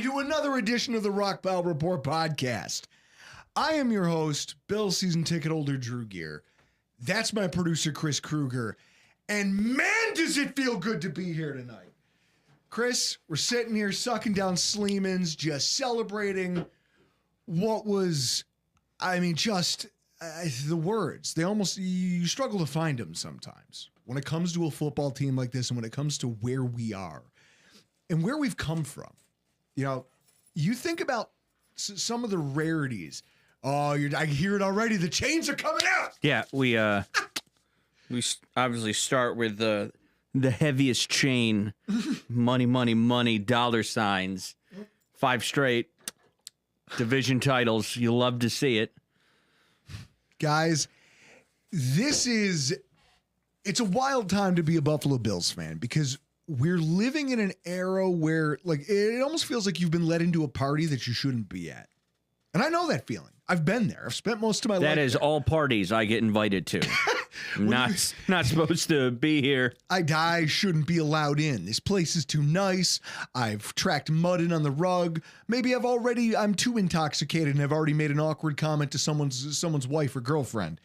To another edition of the Rock Pile Report podcast. I am your host, Bill Season Ticket Holder Drew Gear. That's my producer, Chris Kruger. And man, does it feel good to be here tonight. Chris, we're sitting here sucking down Sleeman's, just celebrating what was, the words. You struggle to find them sometimes when it comes to a football team like this and when it comes to where we are and where we've come from. You know, you think about some of the rarities. Oh, I hear it already. The chains are coming out. Yeah, we obviously start with the heaviest chain, money, money, money, dollar signs, 5 straight division titles. You love to see it, guys. It's a wild time to be a Buffalo Bills fan because we're living in an era where, like, it almost feels like you've been led into a party that you shouldn't be at. And I know that feeling. I've been there. I've spent most of my life That is there. all parties I get invited to. I'm not supposed to be here. I shouldn't be allowed in. This place is too nice. I've tracked mud in on the rug. Maybe I'm too intoxicated and I've already made an awkward comment to someone's wife or girlfriend.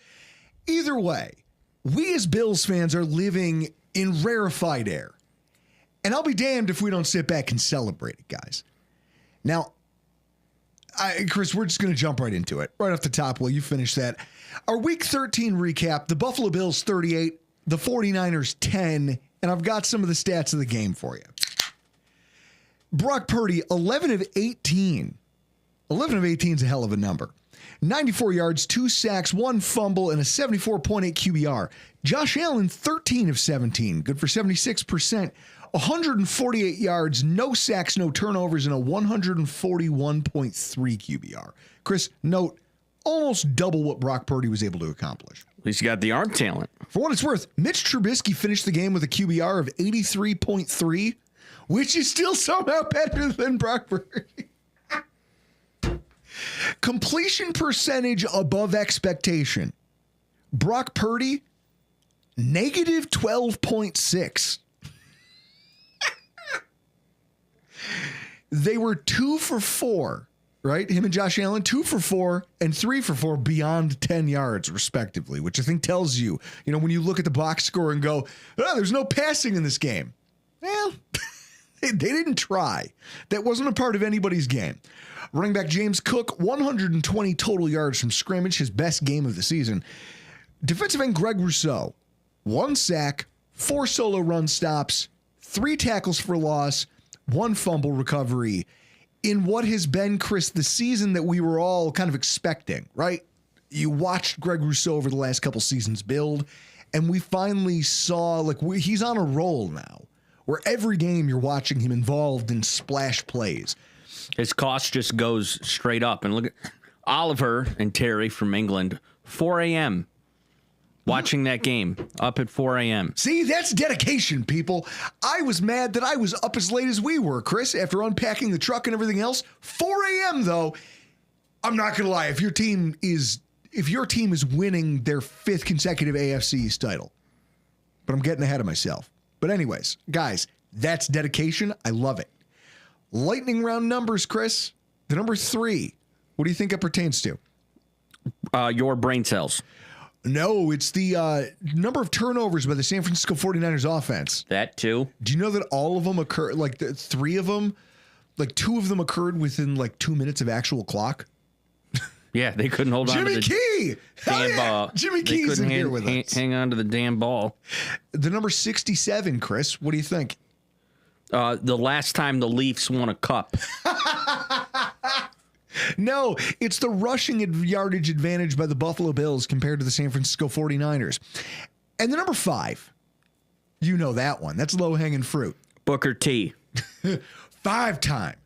Either way, we as Bills fans are living in rarefied air. And I'll be damned if we don't sit back and celebrate it, guys. Now, Chris, we're just going to jump right into it. Right off the top, while you finish that. Our Week 13 recap, the Buffalo Bills 38, the 49ers 10, and I've got some of the stats of the game for you. Brock Purdy, 11 of 18. 11 of 18 is a hell of a number. 94 yards, 2 sacks, 1 fumble, and a 74.8 QBR. Josh Allen, 13 of 17, good for 76%. 148 yards, no sacks, no turnovers, and a 141.3 QBR. Chris, note, almost double what Brock Purdy was able to accomplish. At least you got the arm talent. For what it's worth, Mitch Trubisky finished the game with a QBR of 83.3, which is still somehow better than Brock Purdy. Completion percentage above expectation. Brock Purdy, negative 12.6. They were 2 for 4, right? Him and Josh Allen, 2 for 4 and 3 for 4 beyond 10 yards, respectively, which I think tells you, when you look at the box score and go, oh, there's no passing in this game. Well, they didn't try. That wasn't a part of anybody's game. Running back James Cook, 120 total yards from scrimmage, his best game of the season. Defensive end Greg Rousseau, 1 sack, 4 solo run stops, 3 tackles for loss, 1 fumble recovery in what has been, Chris, the season that we were all kind of expecting, right? You watched Greg Rousseau over the last couple seasons build, and we finally saw, he's on a roll now, where every game you're watching him involved in splash plays. His cost just goes straight up. And look at Oliver and Terry from England, 4 a.m. watching that game, up at 4 a.m. See, that's dedication, people. I was mad that I was up as late as we were, Chris, after unpacking the truck and everything else. 4 a.m., though, I'm not going to lie, if your team is winning their 5th consecutive AFC East title. But I'm getting ahead of myself. But anyways, guys, that's dedication. I love it. Lightning round numbers, Chris. The number 3. What do you think it pertains to? Your brain cells. No, it's the number of turnovers by the San Francisco 49ers offense. That too. Do you know that all of them occur, 3 of them, 2 of them occurred within 2 minutes of actual clock? Yeah, they couldn't hold on to the Key! damn ball. Jimmy Key's in here with us. Hang on to the damn ball. The number 67, Chris, what do you think? The last time the Leafs won a cup. No, it's the rushing yardage advantage by the Buffalo Bills compared to the San Francisco 49ers. And the number 5, you know that one. That's low-hanging fruit. Booker T. 5-time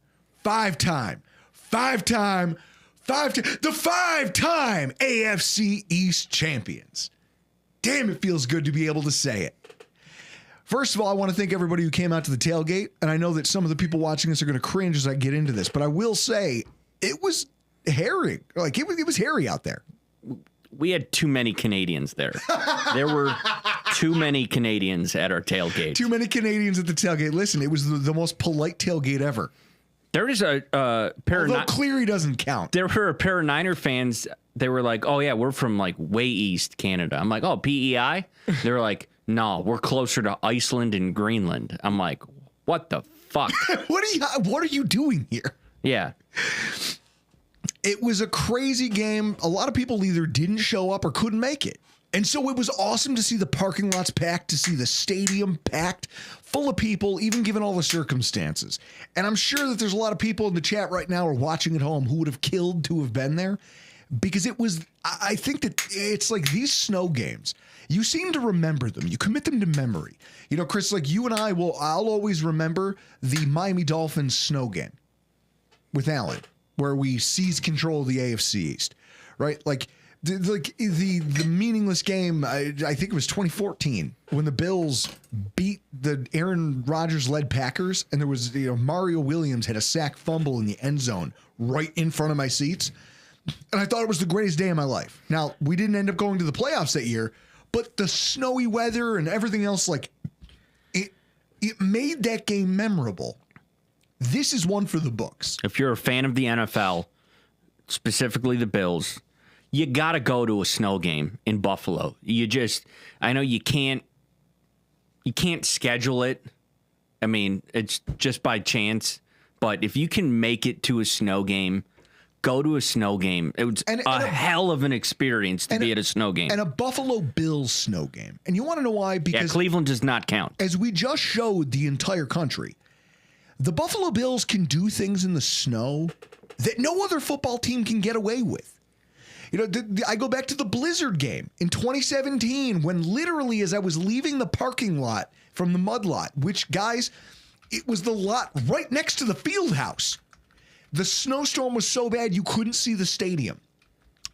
AFC East champions. Damn, it feels good to be able to say it. First of all, I want to thank everybody who came out to the tailgate, and I know that some of the people watching this are going to cringe as I get into this, but I will say it was hairy. It was hairy out there. We had too many Canadians there. There were too many Canadians at our tailgate. Too many Canadians at the tailgate. Listen, it was the most polite tailgate ever. There is a pair Although of Cleary doesn't count. There were a pair of Niner fans. They were like, "Oh yeah, we're from way east Canada." I'm like, "Oh, PEI." They were like, "No, we're closer to Iceland and Greenland." I'm like, "What the fuck? What are you doing here?" Yeah. It was a crazy game. A lot of people either didn't show up or couldn't make it. And so it was awesome to see the parking lots packed, to see the stadium packed, full of people, even given all the circumstances. And I'm sure that there's a lot of people in the chat right now or watching at home who would have killed to have been there, because it was, I think that it's like these snow games, you seem to remember them. You commit them to memory. Chris, you and I'll always remember the Miami Dolphins snow game with Allen, where we seized control of the AFC East, right? The meaningless game, I think it was 2014 when the Bills beat the Aaron Rodgers-led Packers, and there was, Mario Williams had a sack fumble in the end zone right in front of my seats, and I thought it was the greatest day of my life. Now, we didn't end up going to the playoffs that year, but the snowy weather and everything else, it made that game memorable. This is one for the books. If you're a fan of the NFL, specifically the Bills, you got to go to a snow game in Buffalo. I know you can't schedule it I mean, it's just by chance. But if you can make it to a snow game, go to a snow game. It was a hell of an experience to be at a snow game. And a Buffalo Bills snow game. And you want to know why? Because Cleveland does not count. As we just showed the entire country, the Buffalo Bills can do things in the snow that no other football team can get away with. You know, I go back to the Blizzard game in 2017 when literally as I was leaving the parking lot from the mud lot, which, guys, it was the lot right next to the field house. The snowstorm was so bad you couldn't see the stadium.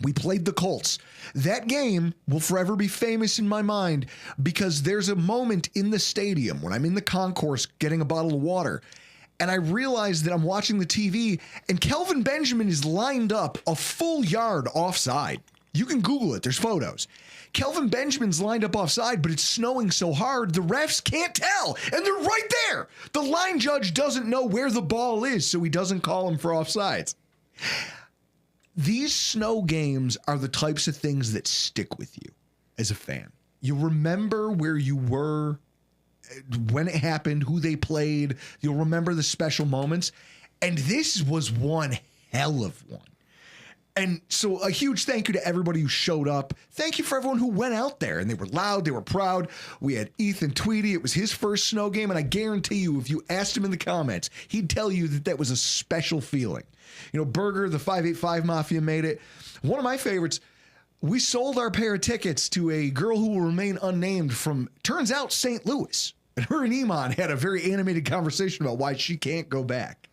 We played the Colts. That game will forever be famous in my mind because there's a moment in the stadium when I'm in the concourse getting a bottle of water, and I realize that I'm watching the TV, and Kelvin Benjamin is lined up a full yard offside. You can Google it. There's photos. Kelvin Benjamin's lined up offside, but it's snowing so hard, the refs can't tell, and they're right there. The line judge doesn't know where the ball is, so he doesn't call him for offsides. These snow games are the types of things that stick with you as a fan. You remember where you were when it happened, who they played. You'll remember the special moments, and this was one hell of one. And so a huge thank you to everybody who showed up. Thank you for everyone who went out there, and they were loud, they were proud. We had Ethan Tweedy. It was his first snow game, and I guarantee you, if you asked him in the comments, he'd tell you that that was a special feeling. You know, Berger, the 585 Mafia made it. One of my favorites, we sold our pair of tickets to a girl who will remain unnamed from, turns out, St. Louis. And her and Iman had a very animated conversation about why she can't go back.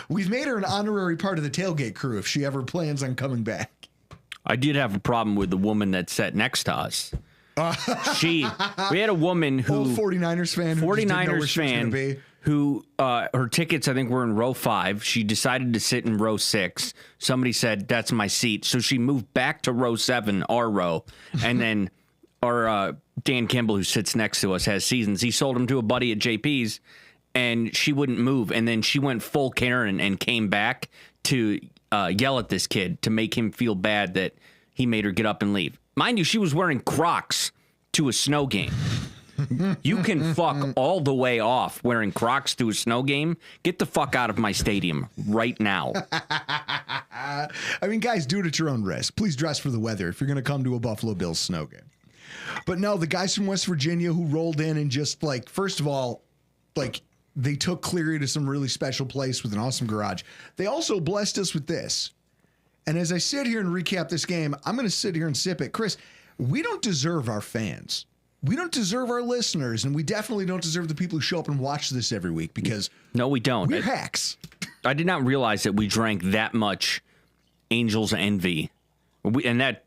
We've made her an honorary part of the tailgate crew if she ever plans on coming back. I did have a problem with the woman that sat next to us. We had a woman who... Old 49ers fan. 49ers fan who, her tickets, I think, were in row 5. She decided to sit in row 6. Somebody said, that's my seat. So she moved back to row 7, our row. And then our Dan Kimball, who sits next to us, has seasons. He sold them to a buddy at JP's. And she wouldn't move. And then she went full Karen and came back to yell at this kid to make him feel bad that he made her get up and leave. Mind you, she was wearing Crocs to a snow game. You can fuck all the way off wearing Crocs to a snow game. Get the fuck out of my stadium right now. I mean, guys, do it at your own risk. Please dress for the weather if you're going to come to a Buffalo Bills snow game. But no, the guys from West Virginia who rolled in and just, like, first of all, like, they took Cleary to some really special place with an awesome garage. They also blessed us with this. And as I sit here and recap this game, I'm going to sit here and sip it. Chris, we don't deserve our fans. We don't deserve our listeners. And we definitely don't deserve the people who show up and watch this every week because... No, we don't. We're hacks. I did not realize that we drank that much Angels Envy. And that...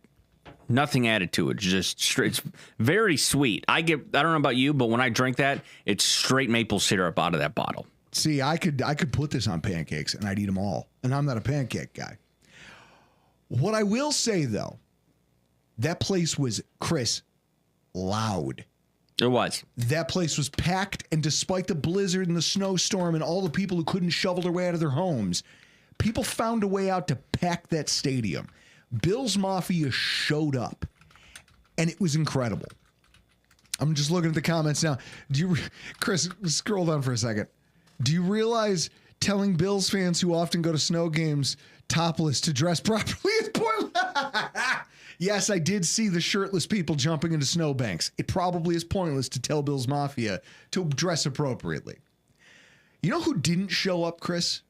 Nothing added to it. Just straight. It's very sweet. I don't know about you, but when I drink that, it's straight maple syrup out of that bottle. See, I could put this on pancakes and I'd eat them all. And I'm not a pancake guy. What I will say, though, that place was, Chris, loud. It was. That place was packed, and despite the blizzard and the snowstorm and all the people who couldn't shovel their way out of their homes, people found a way out to pack that stadium. Bills Mafia showed up, and it was incredible. I'm just looking at the comments now. Chris, scroll down for a second. Do you realize telling Bills fans who often go to snow games topless to dress properly is pointless? Yes, I did see the shirtless people jumping into snowbanks. It probably is pointless to tell Bills Mafia to dress appropriately. You know who didn't show up, Chris?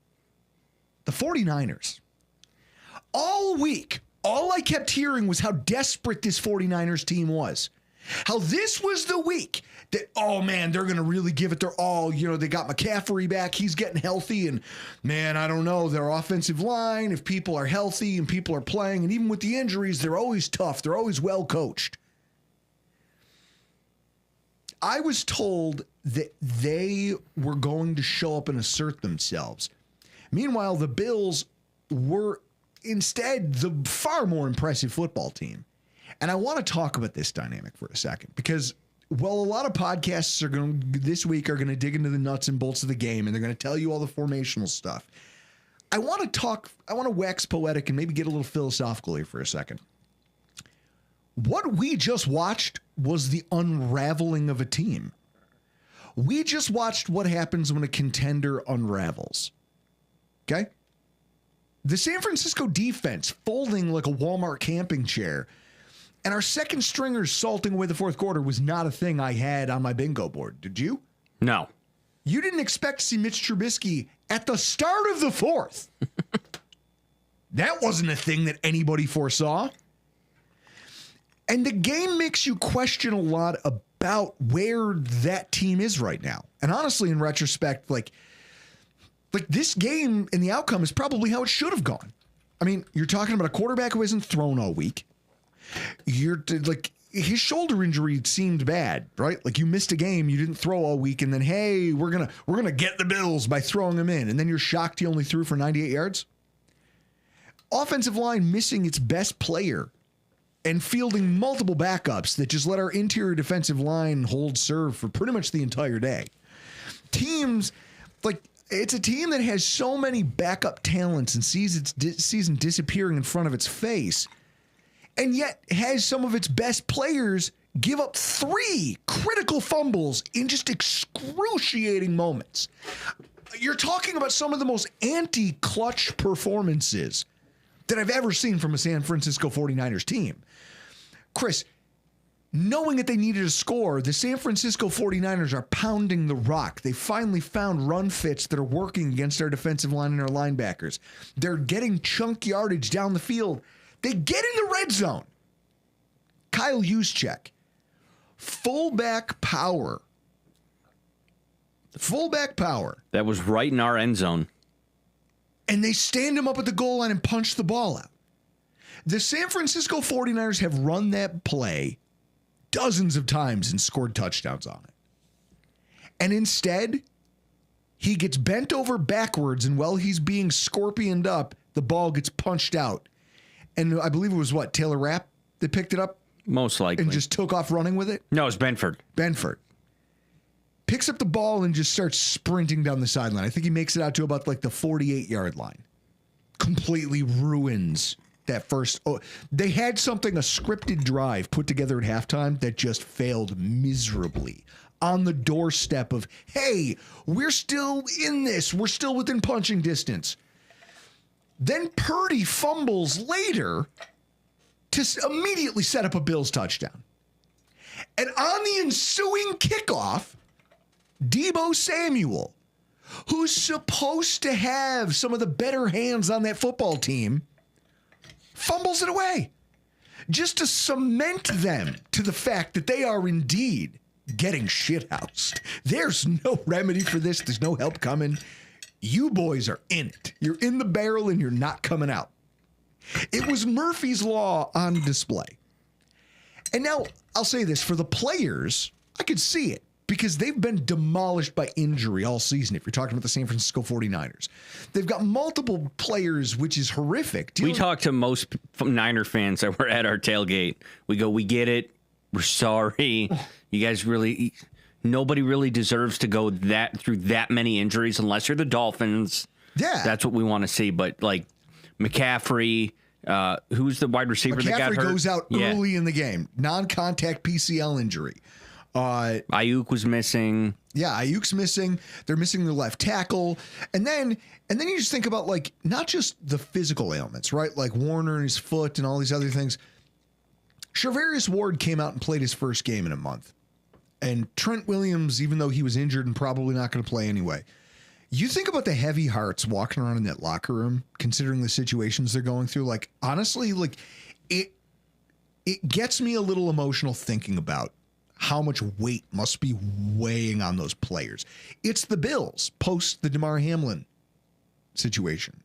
The 49ers. All week, all I kept hearing was how desperate this 49ers team was. How this was the week that, oh man, they're going to really give it their all. You know, they got McCaffrey back. He's getting healthy. And man, I don't know, their offensive line, if people are healthy and people are playing, and even with the injuries, they're always tough. They're always well coached. I was told that they were going to show up and assert themselves. Meanwhile, the Bills were instead the far more impressive football team. And I want to talk about this dynamic for a second because, well, a lot of podcasts this week are going to dig into the nuts and bolts of the game, and they're going to tell you all the formational stuff. I want to wax poetic and maybe get a little philosophical here for a second. What we just watched was the unraveling of a team. We just watched what happens when a contender unravels. Okay? The San Francisco defense folding like a Walmart camping chair, and our second stringers salting away the fourth quarter was not a thing I had on my bingo board. Did you? No. You didn't expect to see Mitch Trubisky at the start of the fourth. That wasn't a thing that anybody foresaw. And the game makes you question a lot about where that team is right now. And honestly, in retrospect, like this game and the outcome is probably how it should have gone. I mean, you're talking about a quarterback who hasn't thrown all week. You're like, his shoulder injury seemed bad, right? Like you missed a game, you didn't throw all week, and then hey, we're gonna get the Bills by throwing him in, and then you're shocked he only threw for 98 yards. Offensive line missing its best player and fielding multiple backups that just let our interior defensive line hold serve for pretty much the entire day. Teams like. It's a team that has so many backup talents and sees its season disappearing in front of its face, and yet has some of its best players give up 3 critical fumbles in just excruciating moments. You're talking about some of the most anti-clutch performances that I've ever seen from a San Francisco 49ers team. Chris, knowing that they needed a score, the San Francisco 49ers are pounding the rock. They finally found run fits that are working against our defensive line and our linebackers. They're getting chunk yardage down the field. They get in the red zone. Kyle Juszczyk, fullback power. Fullback power. That was right in our end zone. And they stand him up at the goal line and punch the ball out. The San Francisco 49ers have run that play dozens of times and scored touchdowns on it. And instead, he gets bent over backwards, and while he's being scorpioned up, the ball gets punched out. And I believe it was Taylor Rapp that picked it up? Most likely. And just took off running with it? No, it's Benford. Benford. Picks up the ball and just starts sprinting down the sideline. I think he makes it out to about the 48-yard line. Completely ruins that first. Oh, they had a scripted drive put together at halftime that just failed miserably on the doorstep of, hey, we're still in this. We're still within punching distance. Then Purdy fumbles later to immediately set up a Bills touchdown. And on the ensuing kickoff, Deebo Samuel, who's supposed to have some of the better hands on that football team, fumbles it away just to cement them to the fact that they are indeed getting shithoused. There's no remedy for this. There's no help coming. You boys are in it. You're in the barrel and you're not coming out. It was Murphy's Law on display. And now I'll say this, for the players, I could see it, because they've been demolished by injury all season, if you're talking about the San Francisco 49ers. They've got multiple players, which is horrific. We talked to most Niner fans that were at our tailgate. We go, we get it. We're sorry. You guys really, nobody really deserves to go through that many injuries unless you're the Dolphins. Yeah. That's what we want to see. But McCaffrey, who's the wide receiver that got hurt? McCaffrey goes out early in the game. Non-contact PCL injury. Ayuk was missing. Yeah, Ayuk's missing. They're missing their left tackle. And then you just think about not just the physical ailments, right? Like Warner and his foot and all these other things. Charvarius Ward came out and played his first game in a month. And Trent Williams, even though he was injured and probably not going to play anyway. You think about the heavy hearts walking around in that locker room, considering the situations they're going through. Honestly, it gets me a little emotional thinking about how much weight must be weighing on those players. It's the Bills post the Damar Hamlin situation,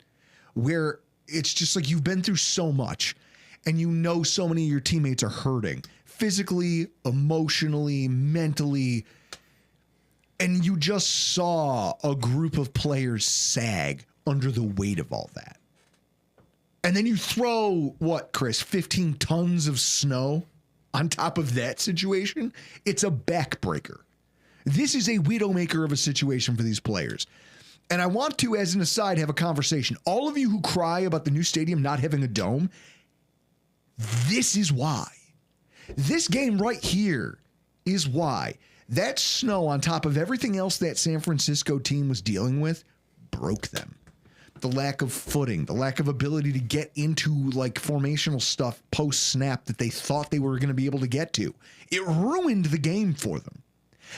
where it's just you've been through so much and so many of your teammates are hurting physically, emotionally, mentally, and you just saw a group of players sag under the weight of all that. And then you throw, 15 tons of snow on top of that situation? It's a backbreaker. This is a widowmaker of a situation for these players. And I want to, as an aside, have a conversation. All of you who cry about the new stadium not having a dome, this is why. This game right here is why. That snow, on top of everything else that San Francisco team was dealing with, broke them. The lack of footing, the lack of ability to get into like formational stuff post snap that they thought they were going to be able to get to. It ruined the game for them.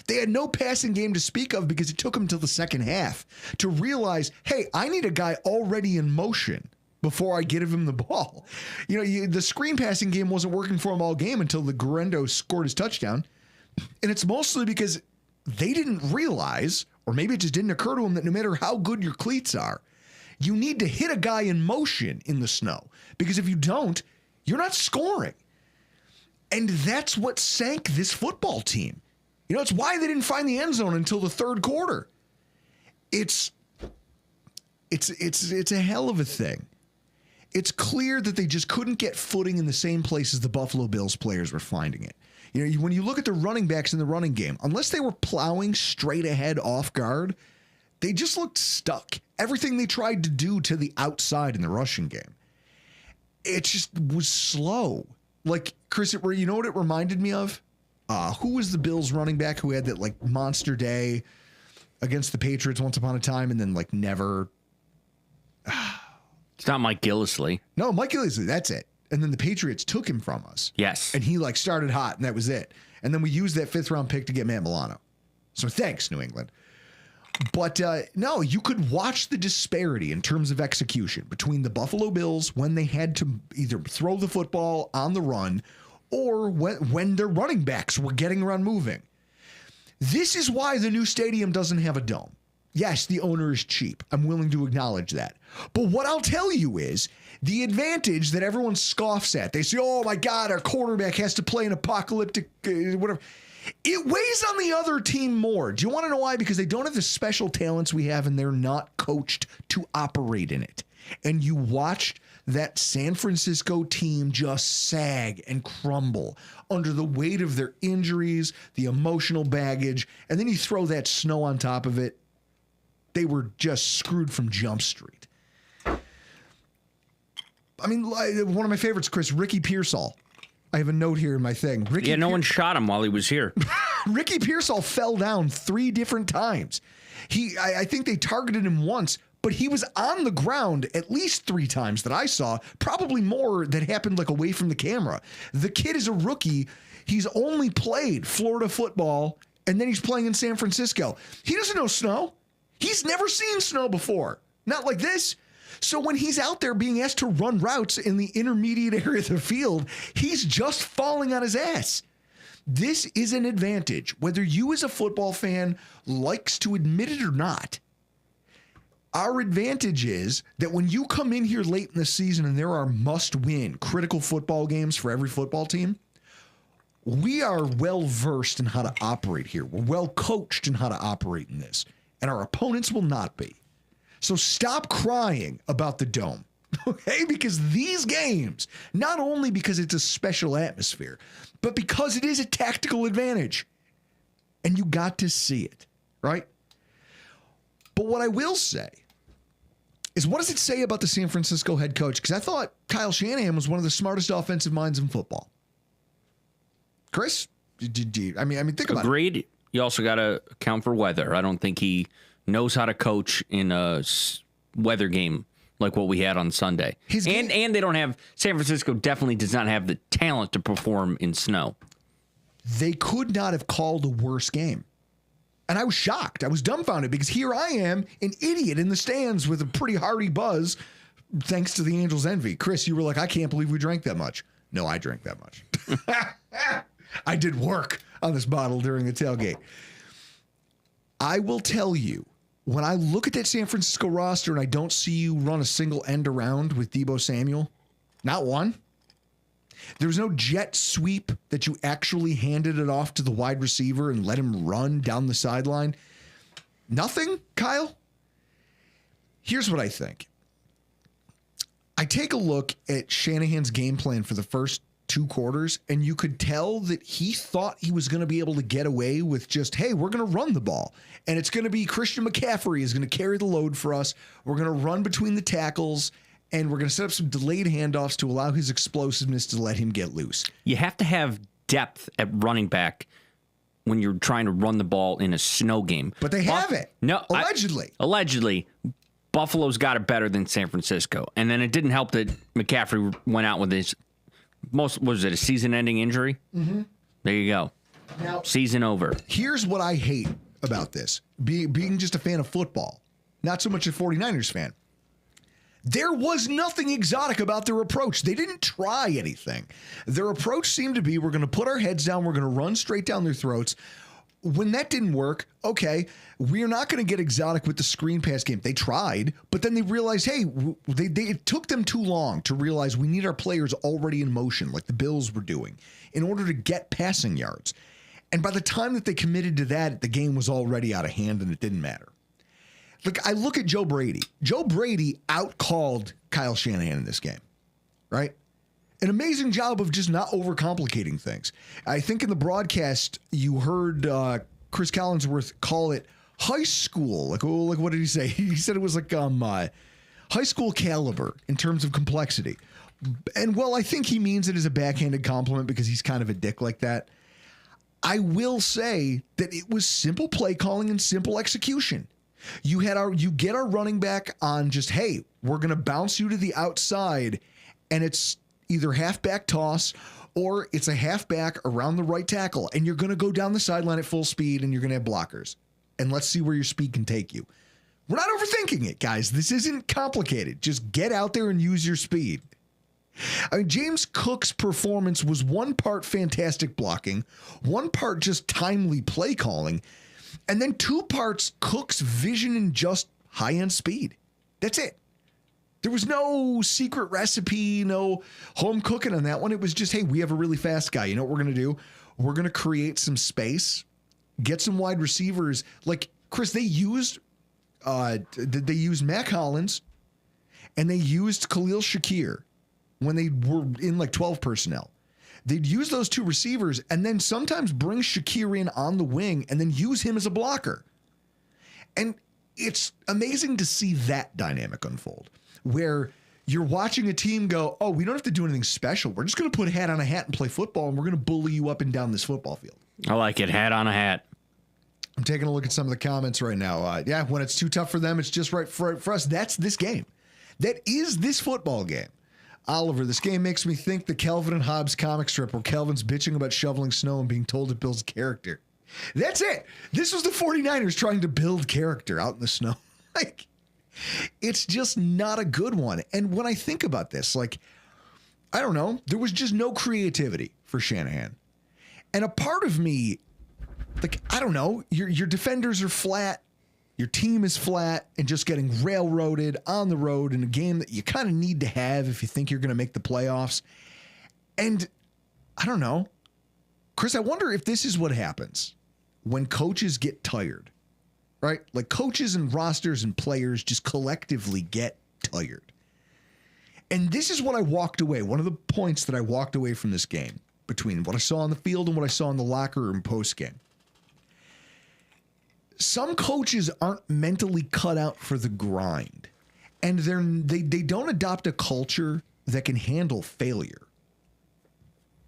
They had no passing game to speak of because it took them till the second half to realize, hey, I need a guy already in motion before I give him the ball. You know, the screen passing game wasn't working for him all game until the Guerrero scored his touchdown. And it's mostly because they didn't realize, or maybe it just didn't occur to them, that no matter how good your cleats are, you need to hit a guy in motion in the snow, because if you don't, you're not scoring. And that's what sank this football team. You know, it's why they didn't find the end zone until the third quarter. It's a hell of a thing. It's clear that they just couldn't get footing in the same place as the Buffalo Bills players were finding it. You know, when you look at the running backs in the running game, unless they were plowing straight ahead off guard, they just looked stuck. Everything they tried to do to the outside in the rushing game, it just was slow. Like, Chris, you know what it reminded me of? Who was the Bills running back who had that like monster day against the Patriots once upon a time and then like never? It's not Mike Gillislee. No, Mike Gillislee, that's it. And then the Patriots took him from us. Yes. And he like started hot and that was it. And then we used that 5th round pick to get Matt Milano. So thanks, New England. But no, you could watch the disparity in terms of execution between the Buffalo Bills when they had to either throw the football on the run or when their running backs were getting around moving. This is why the new stadium doesn't have a dome. Yes, the owner is cheap. I'm willing to acknowledge that. But what I'll tell you is the advantage that everyone scoffs at. They say, oh my God, our quarterback has to play an apocalyptic whatever. It weighs on the other team more. Do you want to know why? Because they don't have the special talents we have and they're not coached to operate in it. And you watched that San Francisco team just sag and crumble under the weight of their injuries, the emotional baggage, and then you throw that snow on top of it. They were just screwed from Jump Street. I mean, one of my favorites, Chris, Ricky Pearsall. I have a note here in my thing. No one shot him while he was here. Ricky Pearsall fell down 3 different times. I think they targeted him once, but he was on the ground at least 3 times that I saw, probably more that happened like away from the camera. The kid is a rookie. He's only played Florida football, and then he's playing in San Francisco. He doesn't know snow. He's never seen snow before. Not like this. So when he's out there being asked to run routes in the intermediate area of the field, he's just falling on his ass. This is an advantage, whether you as a football fan likes to admit it or not. Our advantage is that when you come in here late in the season and there are must-win critical football games for every football team, we are well-versed in how to operate here. We're well-coached in how to operate in this, and our opponents will not be. So stop crying about the dome, okay? Because these games, not only because it's a special atmosphere, but because it is a tactical advantage. And you got to see it, right? But what I will say is, what does it say about the San Francisco head coach? Because I thought Kyle Shanahan was one of the smartest offensive minds in football. Chris, I mean, think about it. Agreed. You also got to account for weather. I don't think he knows how to coach in a weather game like what we had on Sunday. And they don't have, San Francisco definitely does not have the talent to perform in snow. They could not have called a worse game. And I was shocked. I was dumbfounded because here I am, an idiot in the stands with a pretty hearty buzz, thanks to the Angels' envy. Chris, you were like, I can't believe we drank that much. No, I drank that much. I did work on this bottle during the tailgate. I will tell you, when I look at that San Francisco roster and I don't see you run a single end around with Deebo Samuel, not one. There was no jet sweep that you actually handed it off to the wide receiver and let him run down the sideline. Nothing, Kyle? Here's what I think. I take a look at Shanahan's game plan for the first 2 quarters, and you could tell that he thought he was going to be able to get away with just, hey, we're going to run the ball. And it's going to be Christian McCaffrey is going to carry the load for us. We're going to run between the tackles, and we're going to set up some delayed handoffs to allow his explosiveness to let him get loose. You have to have depth at running back when you're trying to run the ball in a snow game. But they have it. No, allegedly. Allegedly, Buffalo's got it better than San Francisco. And then it didn't help that McCaffrey went out with his was it a season-ending injury? Mm-hmm. There you go. Now, season over. Here's what I hate about this. Being just a fan of football, not so much a 49ers fan. There was nothing exotic about their approach. They didn't try anything. Their approach seemed to be, we're going to put our heads down, we're going to run straight down their throats. When that didn't work, okay, we're not going to get exotic with the screen pass game. They tried, but then they realized, hey, it took them too long to realize we need our players already in motion, like the Bills were doing, in order to get passing yards. And by the time that they committed to that, the game was already out of hand and it didn't matter. Look, I look at Joe Brady. Joe Brady out-called Kyle Shanahan in this game, right? An amazing job of just not overcomplicating things. I think in the broadcast, you heard Chris Collinsworth call it high school. Like what did he say? He said it was like high school caliber in terms of complexity. And well, I think he means it as a backhanded compliment because he's kind of a dick like that. I will say that it was simple play calling and simple execution. You get our running back on just, hey, we're going to bounce you to the outside, and it's either halfback toss or it's a halfback around the right tackle, and you're going to go down the sideline at full speed, and you're going to have blockers. And let's see where your speed can take you. We're not overthinking it, guys. This isn't complicated. Just get out there and use your speed. I mean, James Cook's performance was one part fantastic blocking, one part just timely play calling, and then 2 parts Cook's vision and just high-end speed. That's it. There was no secret recipe, no home cooking on that one. It was just, hey, we have a really fast guy. You know what we're going to do? We're going to create some space, get some wide receivers. Like, Chris, they used Mac Hollins, and they used Khalil Shakir when they were in like 12 personnel. They'd use those 2 receivers and then sometimes bring Shakir in on the wing and then use him as a blocker. And it's amazing to see that dynamic unfold where you're watching a team go, oh, we don't have to do anything special. We're just going to put a hat on a hat and play football, and we're going to bully you up and down this football field. I like it. Hat on a hat. I'm taking a look at some of the comments right now. When it's too tough for them, it's just right for us. That's this game. That is this football game. Oliver, this game makes me think the Calvin and Hobbes comic strip where Calvin's bitching about shoveling snow and being told it builds character. That's it. This was the 49ers trying to build character out in the snow. Like, it's just not a good one. And when I think about this, like, I don't know, there was just no creativity for Shanahan. And a part of me, like, I don't know, your defenders are flat. Your team is flat and just getting railroaded on the road in a game that you kind of need to have if you think you're going to make the playoffs. And I don't know, Chris, I wonder if this is what happens when coaches get tired, right? Like coaches and rosters and players just collectively get tired. And this is what I walked away. One of the points that I walked away from this game between what I saw on the field and what I saw in the locker room post game. Some coaches aren't mentally cut out for the grind, and they don't adopt a culture that can handle failure,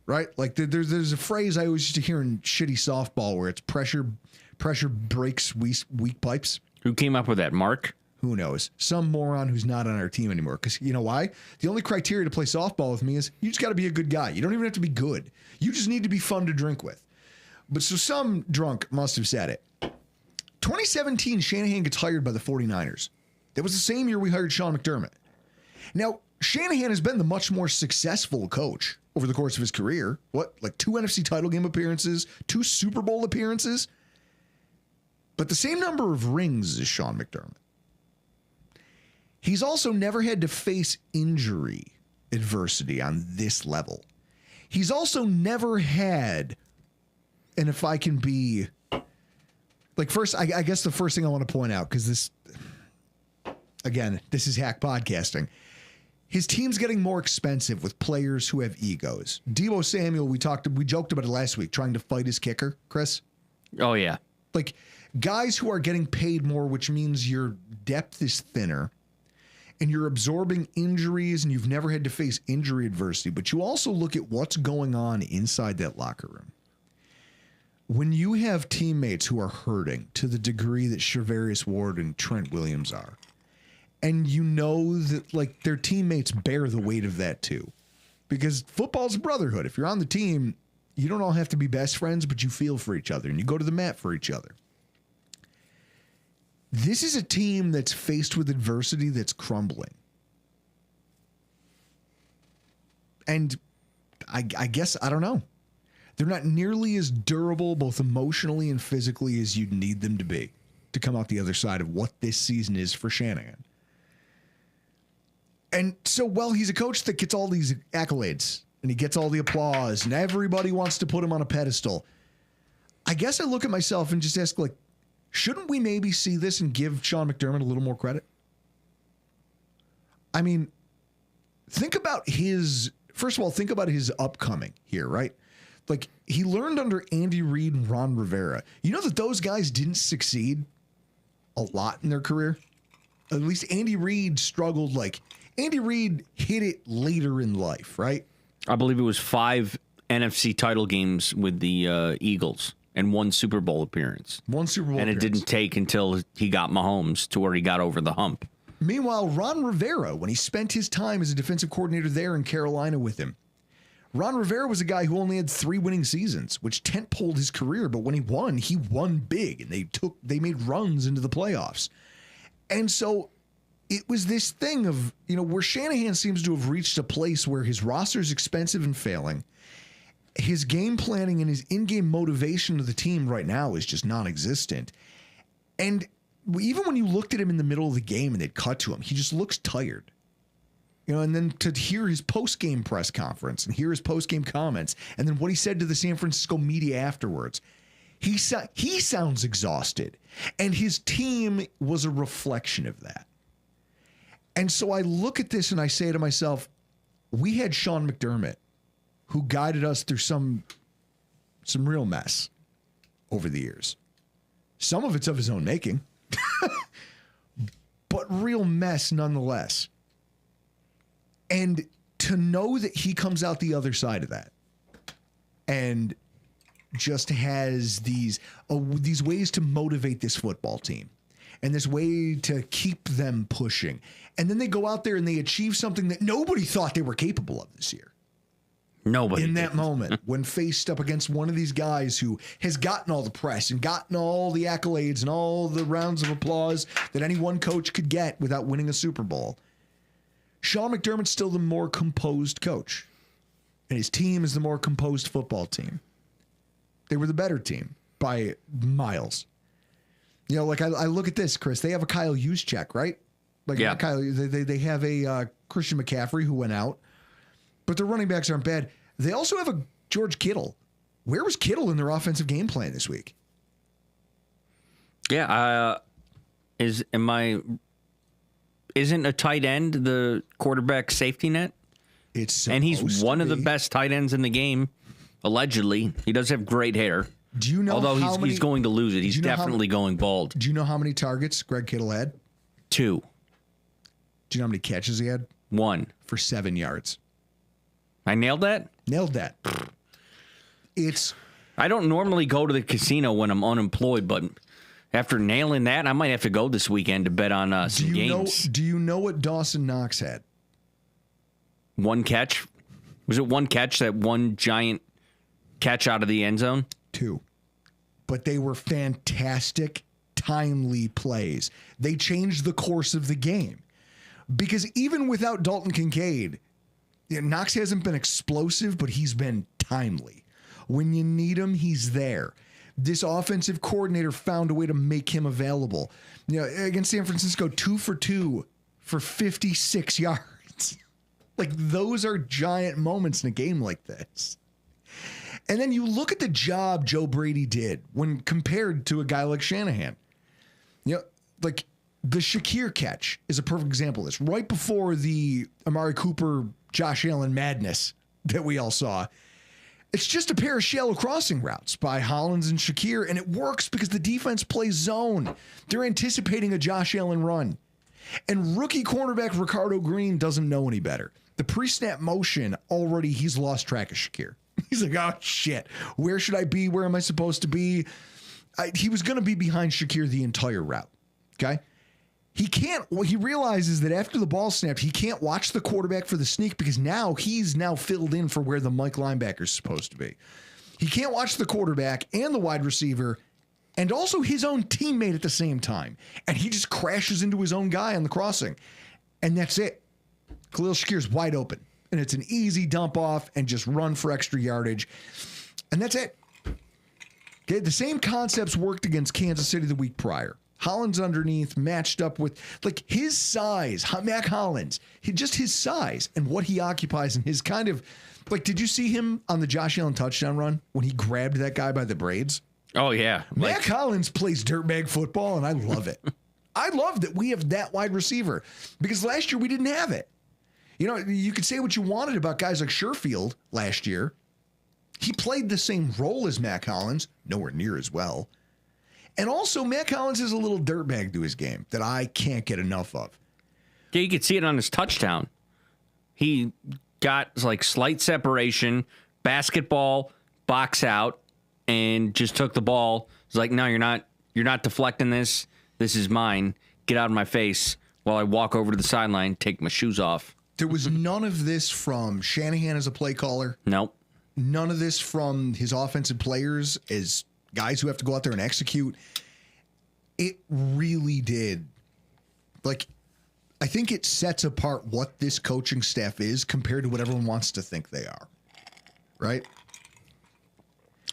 right? Like there's a phrase I always used to hear in shitty softball where it's pressure breaks weak pipes. Who came up with that, Mark? Who knows? Some moron who's not on our team anymore. Because you know why? The only criteria to play softball with me is you just got to be a good guy. You don't even have to be good. You just need to be fun to drink with. But so some drunk must have said it. 2017, Shanahan gets hired by the 49ers. That was the same year we hired Sean McDermott. Now, Shanahan has been the much more successful coach over the course of his career. Like 2 NFC title game appearances, 2 Super Bowl appearances. But the same number of rings as Sean McDermott. He's also never had to face injury adversity on this level. He's also never had, and if I can be... Like first, I guess the first thing I want to point out, because this is hack podcasting. His team's getting more expensive with players who have egos. Deebo Samuel, we joked about it last week, trying to fight his kicker, Chris. Oh, yeah. Like guys who are getting paid more, which means your depth is thinner and you're absorbing injuries and you've never had to face injury adversity. But you also look at what's going on inside that locker room. when you have teammates who are hurting to the degree that Charvarius Ward and Trent Williams are, and you know that like their teammates bear the weight of that too, because football's a brotherhood. If you're on the team, you don't all have to be best friends, but you feel for each other and you go to the mat for each other. This is a team that's faced with adversity that's crumbling. And I guess, I don't know. They're not nearly as durable, both emotionally and physically, as you'd need them to be to come out the other side of what this season is for Shanahan. And so, well, he's a coach that gets all these accolades and he gets all the applause and everybody wants to put him on a pedestal. I guess I look at myself and just ask, like, shouldn't we maybe see this and give Sean McDermott a little more credit? I mean, think about his upcoming here, right? Like, he learned under Andy Reid and Ron Rivera. You know that those guys didn't succeed a lot in their career? At least Andy Reid struggled. Like, Andy Reid hit it later in life, right? I believe it was 5 NFC title games with the Eagles and 1 Super Bowl appearance. And it didn't take until he got Mahomes to where he got over the hump. Meanwhile, Ron Rivera, when he spent his time as a defensive coordinator there in Carolina with him, Ron Rivera was a guy who only had 3 winning seasons, which tent-poled his career. But when he won big, and they made runs into the playoffs. And so it was this thing of, where Shanahan seems to have reached a place where his roster is expensive and failing. His game planning and his in-game motivation of the team right now is just non-existent. And even when you looked at him in the middle of the game and they'd cut to him, he just looks tired. And then to hear his post-game press conference and hear his post-game comments and then what he said to the San Francisco media afterwards, he sounds exhausted. And his team was a reflection of that. And so I look at this and I say to myself, we had Sean McDermott who guided us through some real mess over the years. Some of it's of his own making, but real mess nonetheless. And to know that he comes out the other side of that and just has these ways to motivate this football team and this way to keep them pushing. And then they go out there and they achieve something that nobody thought they were capable of this year. Nobody. In that moment, when faced up against one of these guys who has gotten all the press and gotten all the accolades and all the rounds of applause that any one coach could get without winning a Super Bowl, Sean McDermott's still the more composed coach. And his team is the more composed football team. They were the better team by miles. Like I look at this, Chris. They have a Kyle Juszczyk, right? Like, yeah. They have a Christian McCaffrey who went out. But their running backs aren't bad. They also have a George Kittle. Where was Kittle in their offensive game plan this week? Yeah, isn't a tight end the quarterback safety net? And he's one of the best tight ends in the game, allegedly. He does have great hair. Do you know? Although he's going to lose it. He's definitely going bald. Do you know how many targets Greg Kittle had? 2. Do you know how many catches he had? 1. For 7 yards. I nailed that? Nailed that. I don't normally go to the casino when I'm unemployed, but after nailing that, I might have to go this weekend to bet on some games. Do you know what Dawson Knox had? 1 catch? Was it 1 catch, that one giant catch out of the end zone? 2. But they were fantastic, timely plays. They changed the course of the game. Because even without Dalton Kincaid, Knox hasn't been explosive, but he's been timely. When you need him, he's there. This offensive coordinator found a way to make him available. Against San Francisco, 2 for 2 for 56 yards. Like, those are giant moments in a game like this. And then you look at the job Joe Brady did when compared to a guy like Shanahan. Like the Shakir catch is a perfect example of this. Right before the Amari Cooper, Josh Allen madness that we all saw, it's just a pair of shallow crossing routes by Hollins and Shakir, and it works because the defense plays zone. They're anticipating a Josh Allen run. And rookie cornerback Ricardo Green doesn't know any better. The pre-snap motion, already he's lost track of Shakir. He's like, oh, shit. Where should I be? Where am I supposed to be? He was going to be behind Shakir the entire route. Okay? He realizes that after the ball snapped, he can't watch the quarterback for the sneak because he's filled in for where the Mike linebacker is supposed to be. He can't watch the quarterback and the wide receiver and also his own teammate at the same time. And he just crashes into his own guy on the crossing. And that's it. Khalil Shakir's wide open. And it's an easy dump off and just run for extra yardage. And that's it. Okay, the same concepts worked against Kansas City the week prior. Hollins underneath, matched up with his size, Mac Hollins, just his size and what he occupies and his kind of did you see him on the Josh Allen touchdown run when he grabbed that guy by the braids? Oh, yeah. Mac Hollins plays dirtbag football, and I love it. I love that we have that wide receiver because last year we didn't have it. You know, you could say what you wanted about guys like Sherfield last year. He played the same role as Mac Hollins, nowhere near as well. And also, Mac Hollins is a little dirtbag to his game that I can't get enough of. Yeah, you could see it on his touchdown. He got slight separation, basketball, box out, and just took the ball. It's like, no, you're not deflecting this. This is mine. Get out of my face while I walk over to the sideline, take my shoes off. There was none of this from Shanahan as a play caller. Nope. None of this from his offensive players as guys who have to go out there and execute. It really did. I think it sets apart what this coaching staff is compared to what everyone wants to think they are. Right?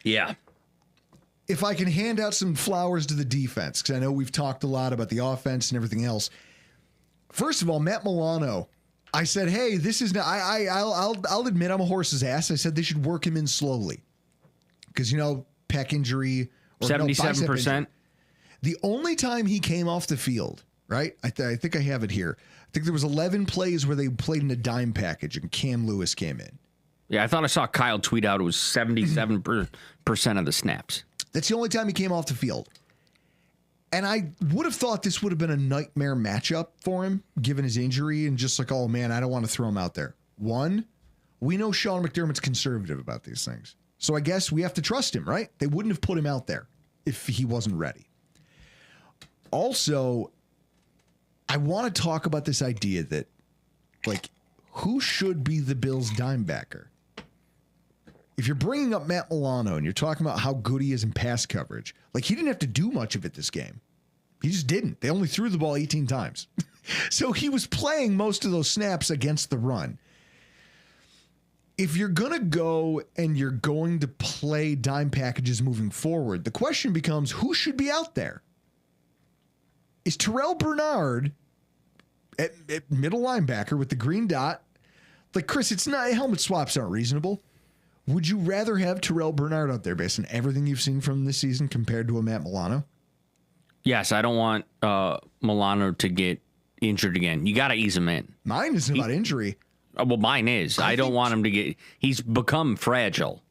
Yeah. If I can hand out some flowers to the defense, because I know we've talked a lot about the offense and everything else. First of all, Matt Milano, I said, hey, this is not, I'll admit I'm a horse's ass. I said they should work him in slowly. Because, pec injury. Or 77%. The only time he came off the field, right? I think I have it here. I think there was 11 plays where they played in a dime package and Cam Lewis came in. Yeah, I thought I saw Kyle tweet out it was 77% of the snaps. That's the only time he came off the field. And I would have thought this would have been a nightmare matchup for him, given his injury, and just oh, man, I don't want to throw him out there. One, we know Sean McDermott's conservative about these things. So I guess we have to trust him, right? They wouldn't have put him out there if he wasn't ready. Also, I want to talk about this idea that, who should be the Bills' dime backer? If you're bringing up Matt Milano and you're talking about how good he is in pass coverage, he didn't have to do much of it this game. He just didn't. They only threw the ball 18 times. So he was playing most of those snaps against the run. If you're going to go and you're going to play dime packages moving forward, the question becomes, who should be out there? Is Terrell Bernard at middle linebacker with the green dot? Chris, it's not, helmet swaps aren't reasonable. Would you rather have Terrell Bernard out there based on everything you've seen from this season compared to a Matt Milano? Yes, I don't want Milano to get injured again. You got to ease him in. Mine isn't about injury. Well, mine is. I don't want him to get... He's become fragile.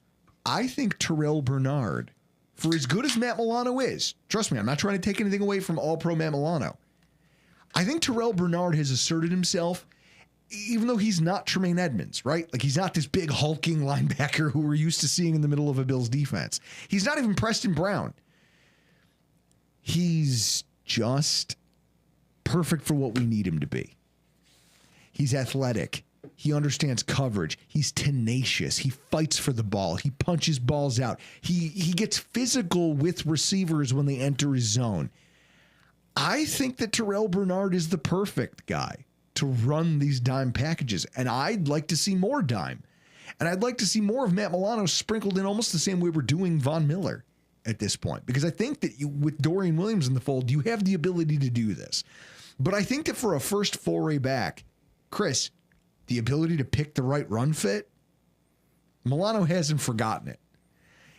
I think Terrell Bernard, for as good as Matt Milano is, trust me, I'm not trying to take anything away from all-pro Matt Milano. I think Terrell Bernard has asserted himself, even though he's not Tremaine Edmonds, right? He's not this big hulking linebacker who we're used to seeing in the middle of a Bills defense. He's not even Preston Brown. He's just perfect for what we need him to be. He's athletic. He understands coverage. He's tenacious. He fights for the ball. He punches balls out. He gets physical with receivers when they enter his zone. I think that Terrell Bernard is the perfect guy to run these dime packages, and I'd like to see more dime. And I'd like to see more of Matt Milano sprinkled in almost the same way we're doing Von Miller at this point, because I think that with Dorian Williams in the fold, you have the ability to do this. But I think that for a first foray back, Chris, the ability to pick the right run fit, Milano hasn't forgotten it.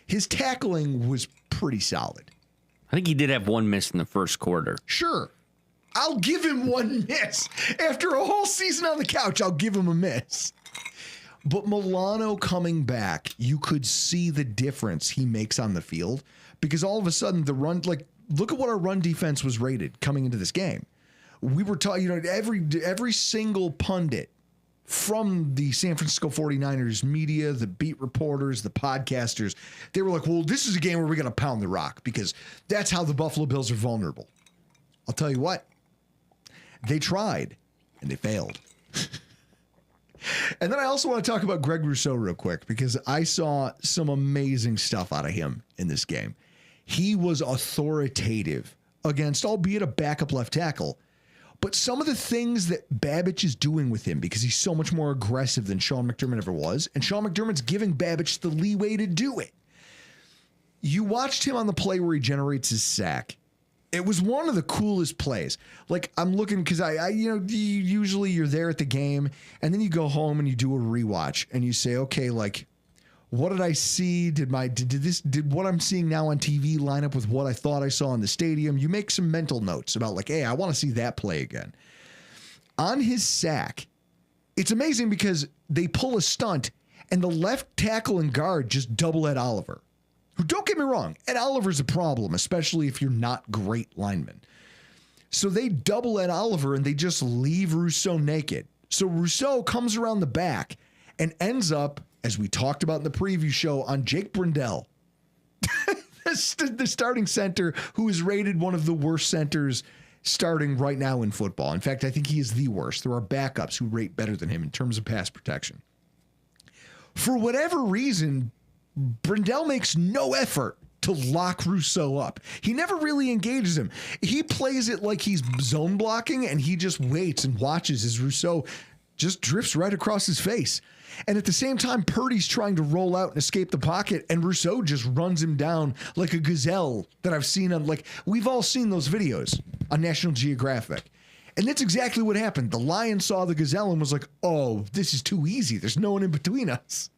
His tackling was pretty solid. I think he did have one miss in the first quarter. Sure. I'll give him one miss. After a whole season on the couch, I'll give him a miss. But Milano coming back, you could see the difference he makes on the field, because all of a sudden the run, look at what our run defense was rated coming into this game. We were talking, every single pundit from the San Francisco 49ers media, the beat reporters, the podcasters, they were like, well, this is a game where we're going to pound the rock because that's how the Buffalo Bills are vulnerable. I'll tell you what, they tried and they failed. And then I also want to talk about Greg Rousseau real quick because I saw some amazing stuff out of him in this game. He was authoritative against, albeit a backup left tackle, but some of the things that Babich is doing with him because he's so much more aggressive than Sean McDermott ever was, and Sean McDermott's giving Babich the leeway to do it. You watched him on the play where he generates his sack. It was one of the coolest plays. Like, I'm looking because usually you're there at the game and then you go home and you do a rewatch and you say, okay, like, what did I see? Did what I'm seeing now on TV line up with what I thought I saw in the stadium? You make some mental notes about like, hey, I want to see that play again. On his sack, it's amazing because they pull a stunt and the left tackle and guard just double Ed Oliver. Who, don't get me wrong, Ed Oliver's a problem, especially if you're not great linemen. So they double Ed Oliver and they just leave Rousseau naked. So Rousseau comes around the back and ends up, as we talked about in the preview show, on Jake Brendel, the starting center who is rated one of the worst centers starting right now in football. In fact, I think he is the worst. There are backups who rate better than him in terms of pass protection. For whatever reason, Brendel makes no effort to lock Rousseau up. He never really engages him. He plays it like he's zone blocking and he just waits and watches as Rousseau just drifts right across his face. And at the same time, Purdy's trying to roll out and escape the pocket and Rousseau just runs him down like a gazelle that I've seen on, like, we've all seen those videos on National Geographic. And that's exactly what happened. The lion saw the gazelle and was like, oh, this is too easy. There's no one in between us.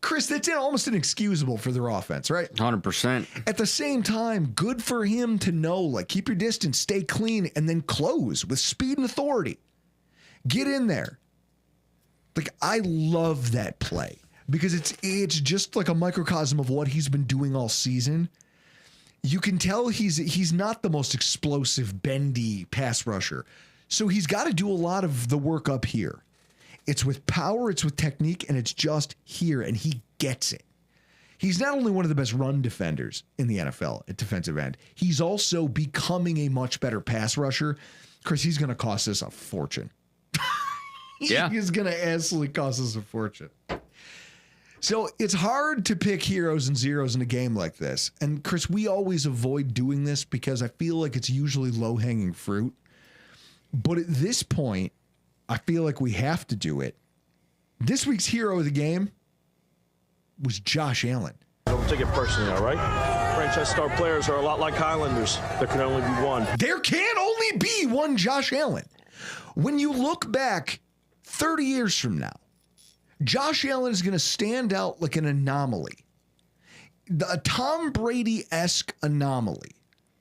Chris, that's almost inexcusable for their offense, right? 100%. At the same time, good for him to know, like, keep your distance, stay clean, and then close with speed and authority. Get in there. Like, I love that play because it's just like a microcosm of what he's been doing all season. You can tell he's not the most explosive, bendy pass rusher. So he's got to do a lot of the work up here. It's with power, it's with technique, and it's just here, and he gets it. He's not only one of the best run defenders in the NFL at defensive end, he's also becoming a much better pass rusher. Chris, he's going to cost us a fortune. Yeah. He's going to absolutely cost us a fortune. So it's hard to pick heroes and zeros in a game like this. And Chris, we always avoid doing this because I feel like it's usually low-hanging fruit. But at this point, I feel like we have to do it. This week's hero of the game was Josh Allen. Don't take it personally, all right? Franchise star players are a lot like Highlanders. There can only be one. There can only be one Josh Allen. When you look back 30 years from now, Josh Allen is going to stand out like an anomaly. A Tom Brady-esque anomaly.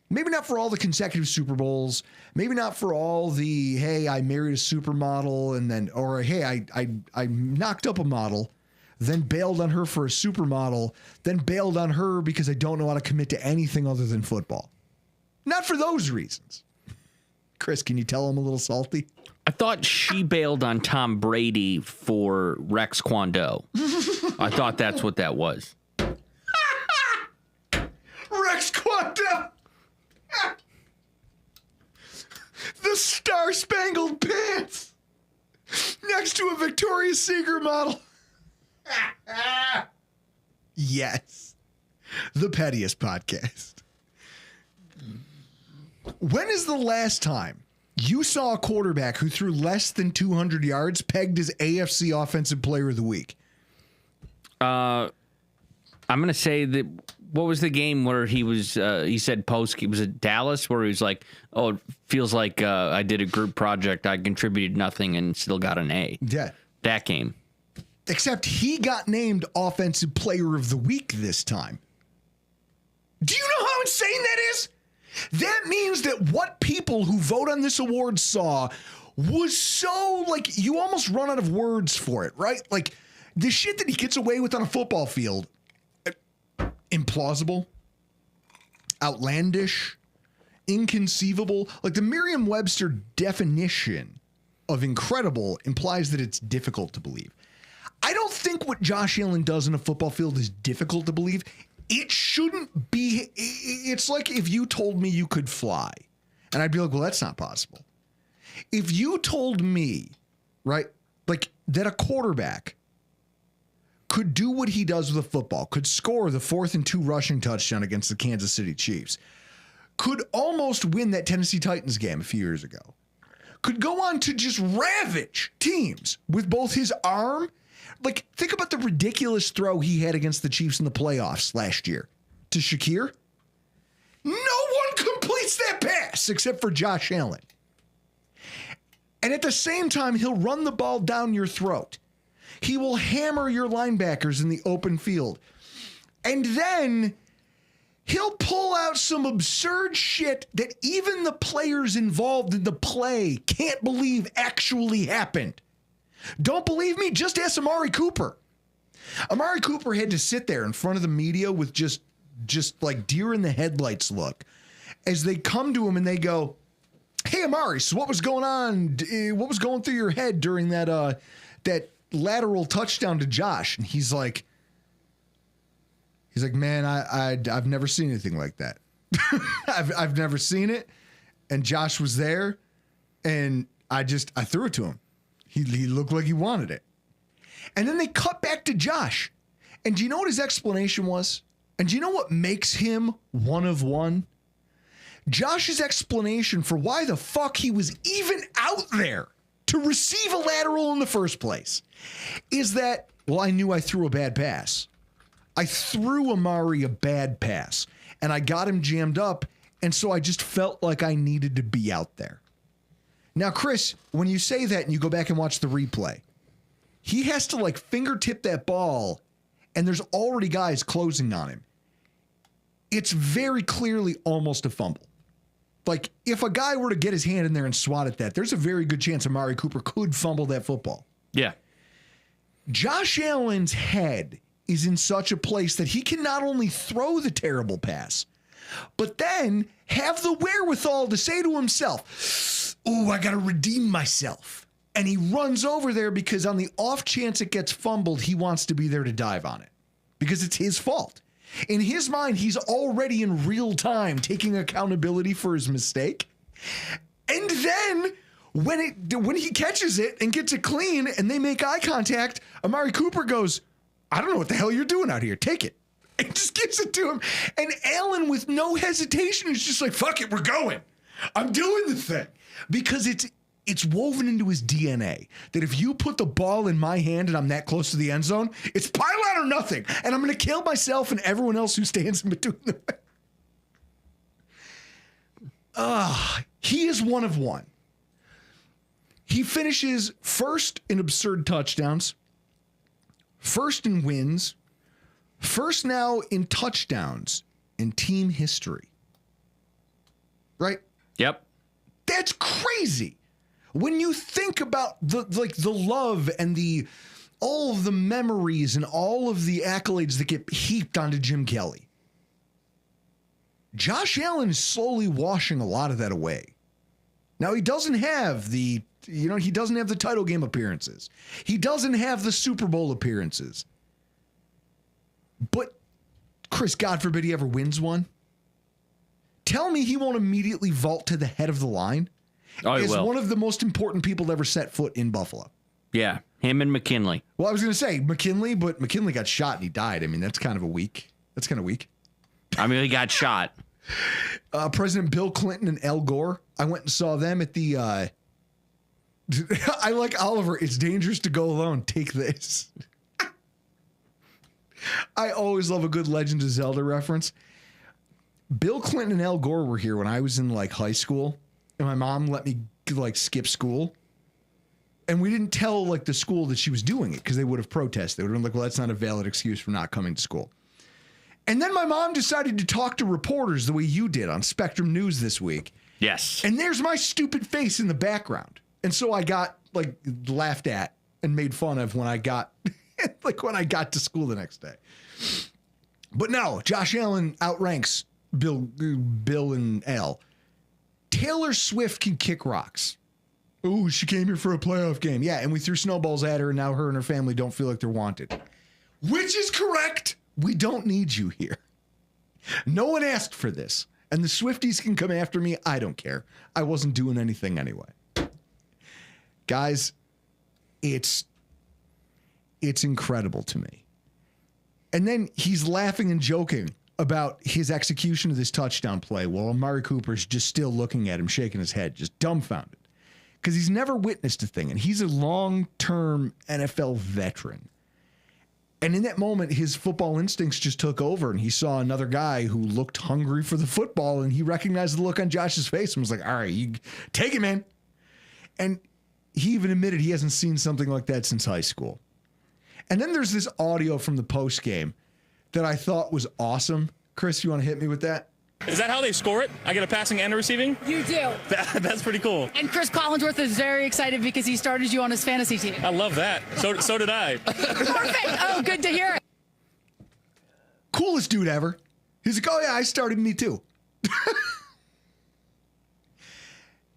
Maybe not for all the consecutive Super Bowls. Maybe not for all the, hey, I married a supermodel and then, or hey, I knocked up a model, then bailed on her for a supermodel, then bailed on her because I don't know how to commit to anything other than football. Not for those reasons. Chris, can you tell I'm a little salty? I thought she bailed on Tom Brady for Rex Kwon Do. I thought that's what that was. Rex Kwon Do! The Star-Spangled Pants next to a Victoria's Secret model. Yes. The Pettiest Podcast. When is the last time you saw a quarterback who threw less than 200 yards pegged as AFC Offensive Player of the Week? I'm going to say that, what was the game where he was, he said was it Dallas, where he was like, oh, it feels like I did a group project. I contributed nothing and still got an A. Yeah. That game. Except he got named Offensive Player of the Week this time. Do you know how insane that is? That means that what people who vote on this award saw was so, like, you almost run out of words for it, right? Like, the shit that he gets away with on a football field, implausible, outlandish, inconceivable. Like, the Merriam-Webster definition of incredible implies that it's difficult to believe. I don't think what Josh Allen does in a football field is difficult to believe. It shouldn't be. It's like if you told me you could fly, and I'd be like, well, that's not possible. If you told me, right, like that a quarterback could do what he does with a football, could score the 4th and 2 rushing touchdown against the Kansas City Chiefs, could almost win that Tennessee Titans game a few years ago, could go on to just ravage teams with both his arm. Like, think about the ridiculous throw he had against the Chiefs in the playoffs last year to Shakir. No one completes that pass except for Josh Allen. And at the same time, he'll run the ball down your throat. He will hammer your linebackers in the open field. And then he'll pull out some absurd shit that even the players involved in the play can't believe actually happened. Don't believe me? Just ask Amari Cooper. Amari Cooper had to sit there in front of the media with just like deer in the headlights look as they come to him and they go, hey, Amari, so what was going on? What was going through your head during that lateral touchdown to Josh? And he's like, man, I've never seen anything like that. I've never seen it. And Josh was there and I threw it to him. He looked like he wanted it. And then they cut back to Josh. And do you know what his explanation was? And do you know what makes him one of one? Josh's explanation for why the fuck he was even out there to receive a lateral in the first place is that, well, I knew I threw a bad pass. I threw Amari a bad pass and I got him jammed up. And so I just felt like I needed to be out there. Now, Chris, when you say that and you go back and watch the replay, he has to like fingertip that ball and there's already guys closing on him. It's very clearly almost a fumble. Like if a guy were to get his hand in there and swat at that, there's a very good chance Amari Cooper could fumble that football. Yeah. Josh Allen's head is in such a place that he can not only throw the terrible pass, but then have the wherewithal to say to himself, ooh, I got to redeem myself. And he runs over there because on the off chance it gets fumbled, he wants to be there to dive on it because it's his fault. In his mind, he's already in real time taking accountability for his mistake. And then when he catches it and gets it clean and they make eye contact, Amari Cooper goes, I don't know what the hell you're doing out here. Take it. And just gives it to him. And Allen, with no hesitation, is just like, fuck it, we're going. I'm doing the thing. Because it's woven into his DNA that if you put the ball in my hand and I'm that close to the end zone, it's pylon or nothing. And I'm going to kill myself and everyone else who stands in between them. He is one of one. He finishes first in absurd touchdowns, first in wins, first now in touchdowns in team history. Right? Yep. That's crazy. When you think about the love and all of the memories and all of the accolades that get heaped onto Jim Kelly, Josh Allen is slowly washing a lot of that away. Now he doesn't have the title game appearances. He doesn't have the Super Bowl appearances. But Chris, God forbid he ever wins one. Tell me he won't immediately vault to the head of the line as one of the most important people to ever set foot in Buffalo. Yeah, him and McKinley. Well, I was going to say McKinley, but McKinley got shot and he died. I mean, that's kind of weak. I mean, he got shot. President Bill Clinton and Al Gore. I went and saw them at the... I like Oliver. It's dangerous to go alone. Take this. I always love a good Legend of Zelda reference. Bill Clinton and Al Gore were here when I was in like high school, and my mom let me like skip school. And we didn't tell like the school that she was doing it because they would have protested. They would have been like, well, that's not a valid excuse for not coming to school. And then my mom decided to talk to reporters the way you did on Spectrum News this week. Yes. And there's my stupid face in the background. And so I got like laughed at and made fun of when I got when I got to school the next day. But no, Josh Allen outranks Bill and Al. Taylor Swift can kick rocks. Ooh, she came here for a playoff game. Yeah, and we threw snowballs at her, and now her and her family don't feel like they're wanted. Which is correct. We don't need you here. No one asked for this. And the Swifties can come after me. I don't care. I wasn't doing anything anyway. Guys, it's incredible to me. And then he's laughing and joking about his execution of this touchdown play while Amari Cooper's just still looking at him, shaking his head, just dumbfounded. Because he's never witnessed a thing, and he's a long-term NFL veteran. And in that moment, his football instincts just took over, and he saw another guy who looked hungry for the football, and he recognized the look on Josh's face and was like, all right, you take it, man. And he even admitted he hasn't seen something like that since high school. And then there's this audio from the post game that I thought was awesome. Chris, you want to hit me with that? Is that how they score it? I get a passing and a receiving? You do. That's pretty cool. And Chris Collinsworth is very excited because he started you on his fantasy team. I love that. So did I. Perfect. Oh, good to hear it. Coolest dude ever. He's like, oh yeah, I started me too.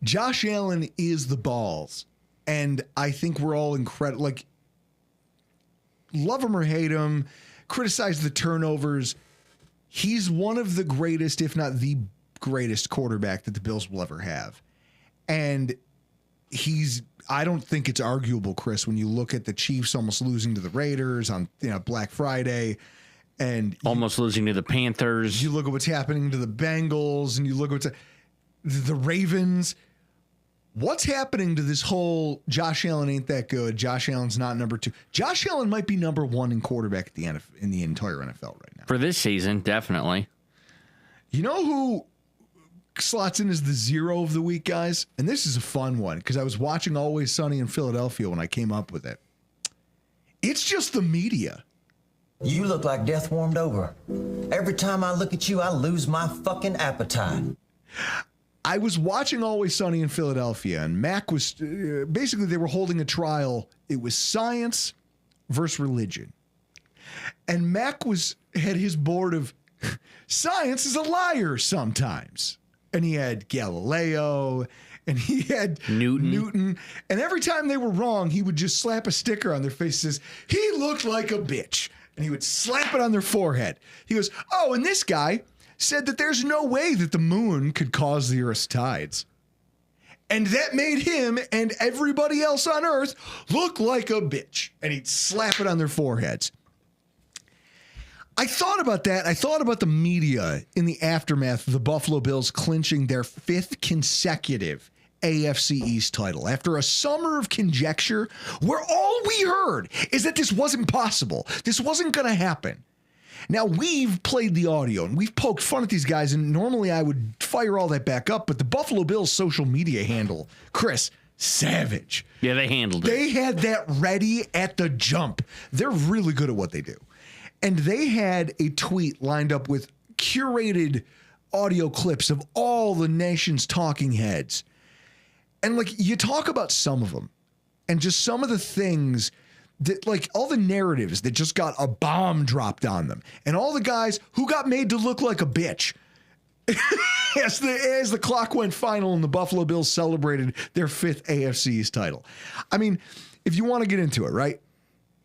Josh Allen is the balls. And I think we're all incredible. Like, love him or hate him, criticize the turnovers. He's one of the greatest, if not the greatest quarterback that the Bills will ever have. And I don't think it's arguable, Chris, when you look at the Chiefs almost losing to the Raiders on Black Friday and almost losing to the Panthers. You look at what's happening to the Bengals and you look at what's the Ravens. What's happening to this whole Josh Allen ain't that good? Josh Allen's not number 2. Josh Allen might be number 1 in quarterback at the end in the entire NFL right now. For this season, definitely. You know who slots in as the 0 of the week, guys? And this is a fun one because I was watching Always Sunny in Philadelphia when I came up with it. It's just the media. You look like death warmed over. Every time I look at you, I lose my fucking appetite. I was watching Always Sunny in Philadelphia, and Mac was basically they were holding a trial. It was science versus religion. And Mac had his board of science is a liar sometimes. And he had Galileo and he had Newton. And every time they were wrong, he would just slap a sticker on their face that says, he looked like a bitch. And he would slap it on their forehead. He goes, oh, and this guy said that there's no way that the moon could cause the Earth's tides. And that made him and everybody else on Earth look like a bitch. And he'd slap it on their foreheads. I thought about that. I thought about the media in the aftermath of the Buffalo Bills clinching their 5th consecutive AFC East title after a summer of conjecture where all we heard is that this wasn't possible. This wasn't going to happen. Now, we've played the audio and we've poked fun at these guys, and normally I would fire all that back up, but the Buffalo Bills social media handle, Chris, savage. Yeah, they handled it. They had that ready at the jump. They're really good at what they do. And they had a tweet lined up with curated audio clips of all the nation's talking heads. And like, you talk about some of them and just some of the things that, like, all the narratives that just got a bomb dropped on them and all the guys who got made to look like a bitch as the clock went final and the Buffalo Bills celebrated their 5th AFC East title. I mean, if you want to get into it, right?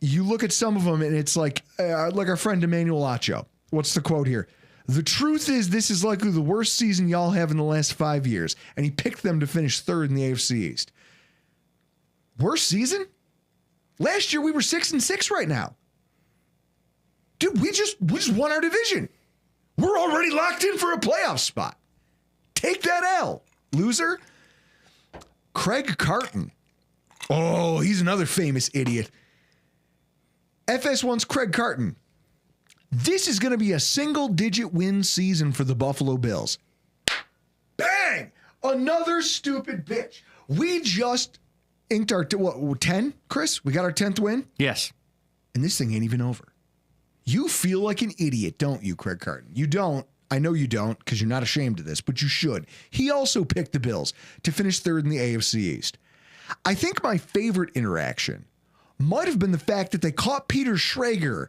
You look at some of them and it's like our friend Emmanuel Acho. What's the quote here? The truth is this is likely the worst season y'all have in the last 5 years. And he picked them to finish 3rd in the AFC East. Worst season? Last year we were 6-6 right now. Dude, we just won our division. We're already locked in for a playoff spot. Take that L, loser. Craig Carton. Oh, he's another famous idiot. FS1's Craig Carton. This is going to be a single-digit win season for the Buffalo Bills. Bang! Another stupid bitch. We just inked our 10, Chris? We got our 10th win? Yes. And this thing ain't even over. You feel like an idiot, don't you, Craig Carton? You don't. I know you don't because you're not ashamed of this, but you should. He also picked the Bills to finish 3rd in the AFC East. I think my favorite interaction might have been the fact that they caught Peter Schrager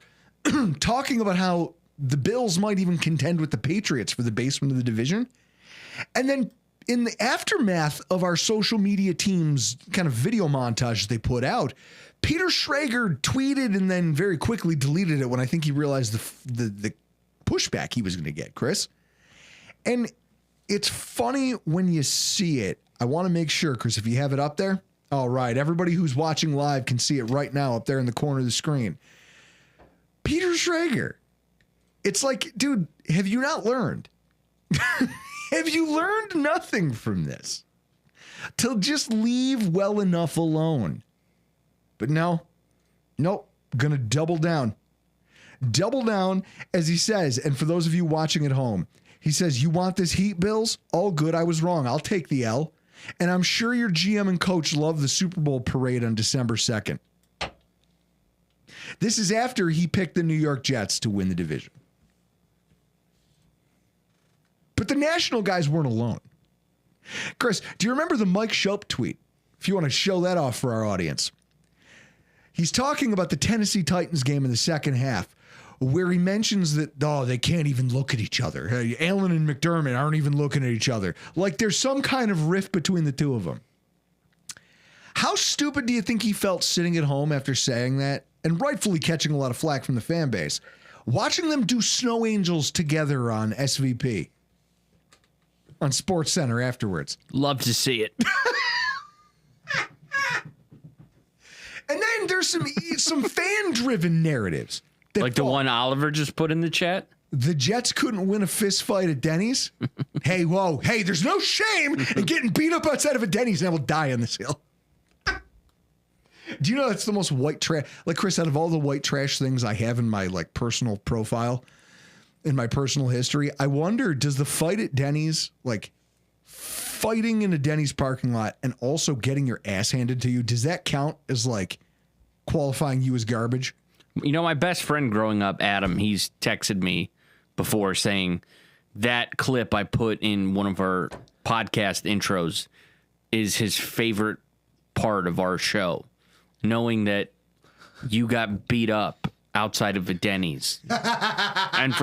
talking about how the Bills might even contend with the Patriots for the basement of the division. And then in the aftermath of our social media team's kind of video montage they put out, Peter Schrager tweeted and then very quickly deleted it when I think he realized the pushback he was going to get, Chris. And it's funny when you see it. I want to make sure, Chris, if you have it up there. All right. Everybody who's watching live can see it right now up there in the corner of the screen. Peter Schrager. It's like, dude, have you not learned? Have you learned nothing from this? To just leave well enough alone. But nope, gonna double down. Double down, as he says, and for those of you watching at home, he says, you want this heat, Bills? All good, I was wrong. I'll take the L. And I'm sure your GM and coach love the Super Bowl parade on December 2nd. This is after he picked the New York Jets to win the division. But the national guys weren't alone. Chris, do you remember the Mike Shope tweet? If you want to show that off for our audience. He's talking about the Tennessee Titans game in the second half, where he mentions that, they can't even look at each other. Hey, Allen and McDermott aren't even looking at each other. Like there's some kind of rift between the two of them. How stupid do you think he felt sitting at home after saying that, and rightfully catching a lot of flack from the fan base, watching them do Snow Angels together on SVP, on SportsCenter afterwards? Love to see it. And then there's some fan-driven narratives. Like the one Oliver just put in the chat? The Jets couldn't win a fist fight at Denny's? Hey, there's no shame in getting beat up outside of a Denny's, and I will die on this hill. Do you know that's the most white trash? Like, Chris, out of all the white trash things I have in my personal profile, in my personal history, I wonder, does the fight at Denny's, fighting in a Denny's parking lot and also getting your ass handed to you, does that count as qualifying you as garbage? You know, my best friend growing up, Adam, he's texted me before saying that clip I put in one of our podcast intros is his favorite part of our show, knowing that you got beat up outside of a Denny's. And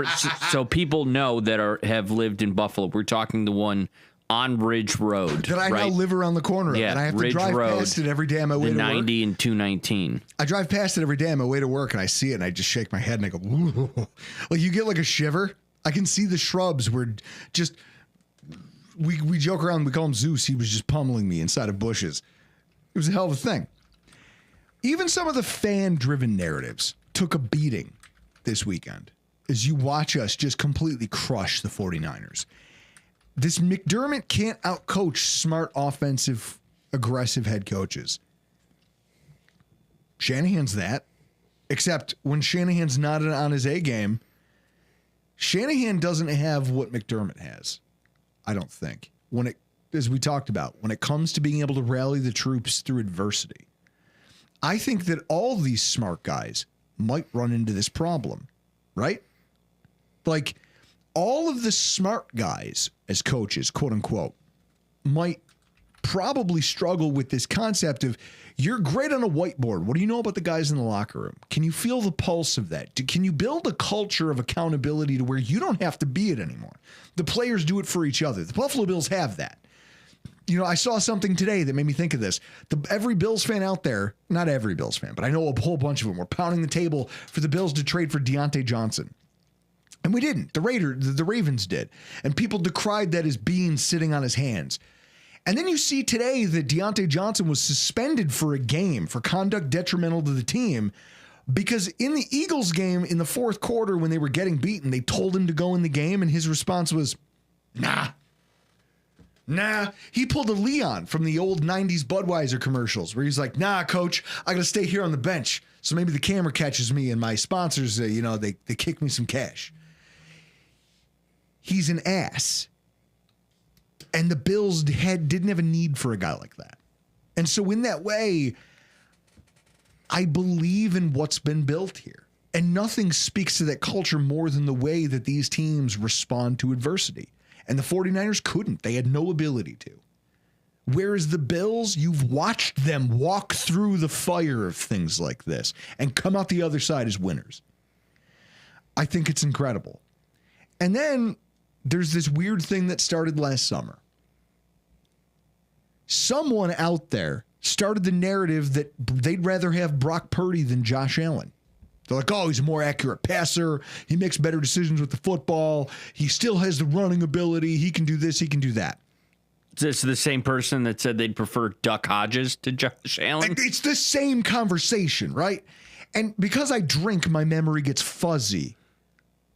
so people know that have lived in Buffalo. We're talking the one on Ridge Road. That I now live around the corner of. Yeah, and I have Ridge to drive Road, past it every day on my way to work. The 90 and 219. I drive past it every day on my way to work, and I see it, and I just shake my head, and I go, ooh. Like, you get a shiver. I can see the shrubs where just, we joke around, we call him Zeus. He was just pummeling me inside of bushes. It was a hell of a thing. Even some of the fan-driven narratives took a beating this weekend as you watch us just completely crush the 49ers. This McDermott can't outcoach smart, offensive, aggressive head coaches. Shanahan's that. Except when Shanahan's not on his A game, Shanahan doesn't have what McDermott has, I don't think. As we talked about, when it comes to being able to rally the troops through adversity, I think that all these smart guys might run into this problem, right? All of the smart guys as coaches, quote unquote, might probably struggle with this concept of, you're great on a whiteboard. What do you know about the guys in the locker room? Can you feel the pulse of that? Can you build a culture of accountability to where you don't have to be it anymore? The players do it for each other. The Buffalo Bills have that. You know, I saw something today that made me think of this. Every Bills fan out there, not every Bills fan, but I know a whole bunch of them were pounding the table for the Bills to trade for Deontay Johnson. And we didn't. The Ravens did. And people decried that as being sitting on his hands. And then you see today that Deontay Johnson was suspended for a game for conduct detrimental to the team because in the Eagles game in the fourth quarter when they were getting beaten, they told him to go in the game, and his response was, nah. He pulled a Leon from the old 90s Budweiser commercials where he's like, nah, coach, I got to stay here on the bench. So maybe the camera catches me and my sponsors, they kick me some cash. He's an ass. And the Bills didn't have a need for a guy like that. And so in that way, I believe in what's been built here. And nothing speaks to that culture more than the way that these teams respond to adversity. And the 49ers couldn't. They had no ability to. Whereas the Bills, you've watched them walk through the fire of things like this and come out the other side as winners. I think it's incredible. And then there's this weird thing that started last summer. someone out there started the narrative that they'd rather have Brock Purdy than Josh Allen. They're like, oh, he's a more accurate passer. He makes better decisions with the football. He still has the running ability. He can do this. He can do that. It's the same person that said they'd prefer Duck Hodges to Josh Allen. It's the same conversation, right? And because I drink, my memory gets fuzzy.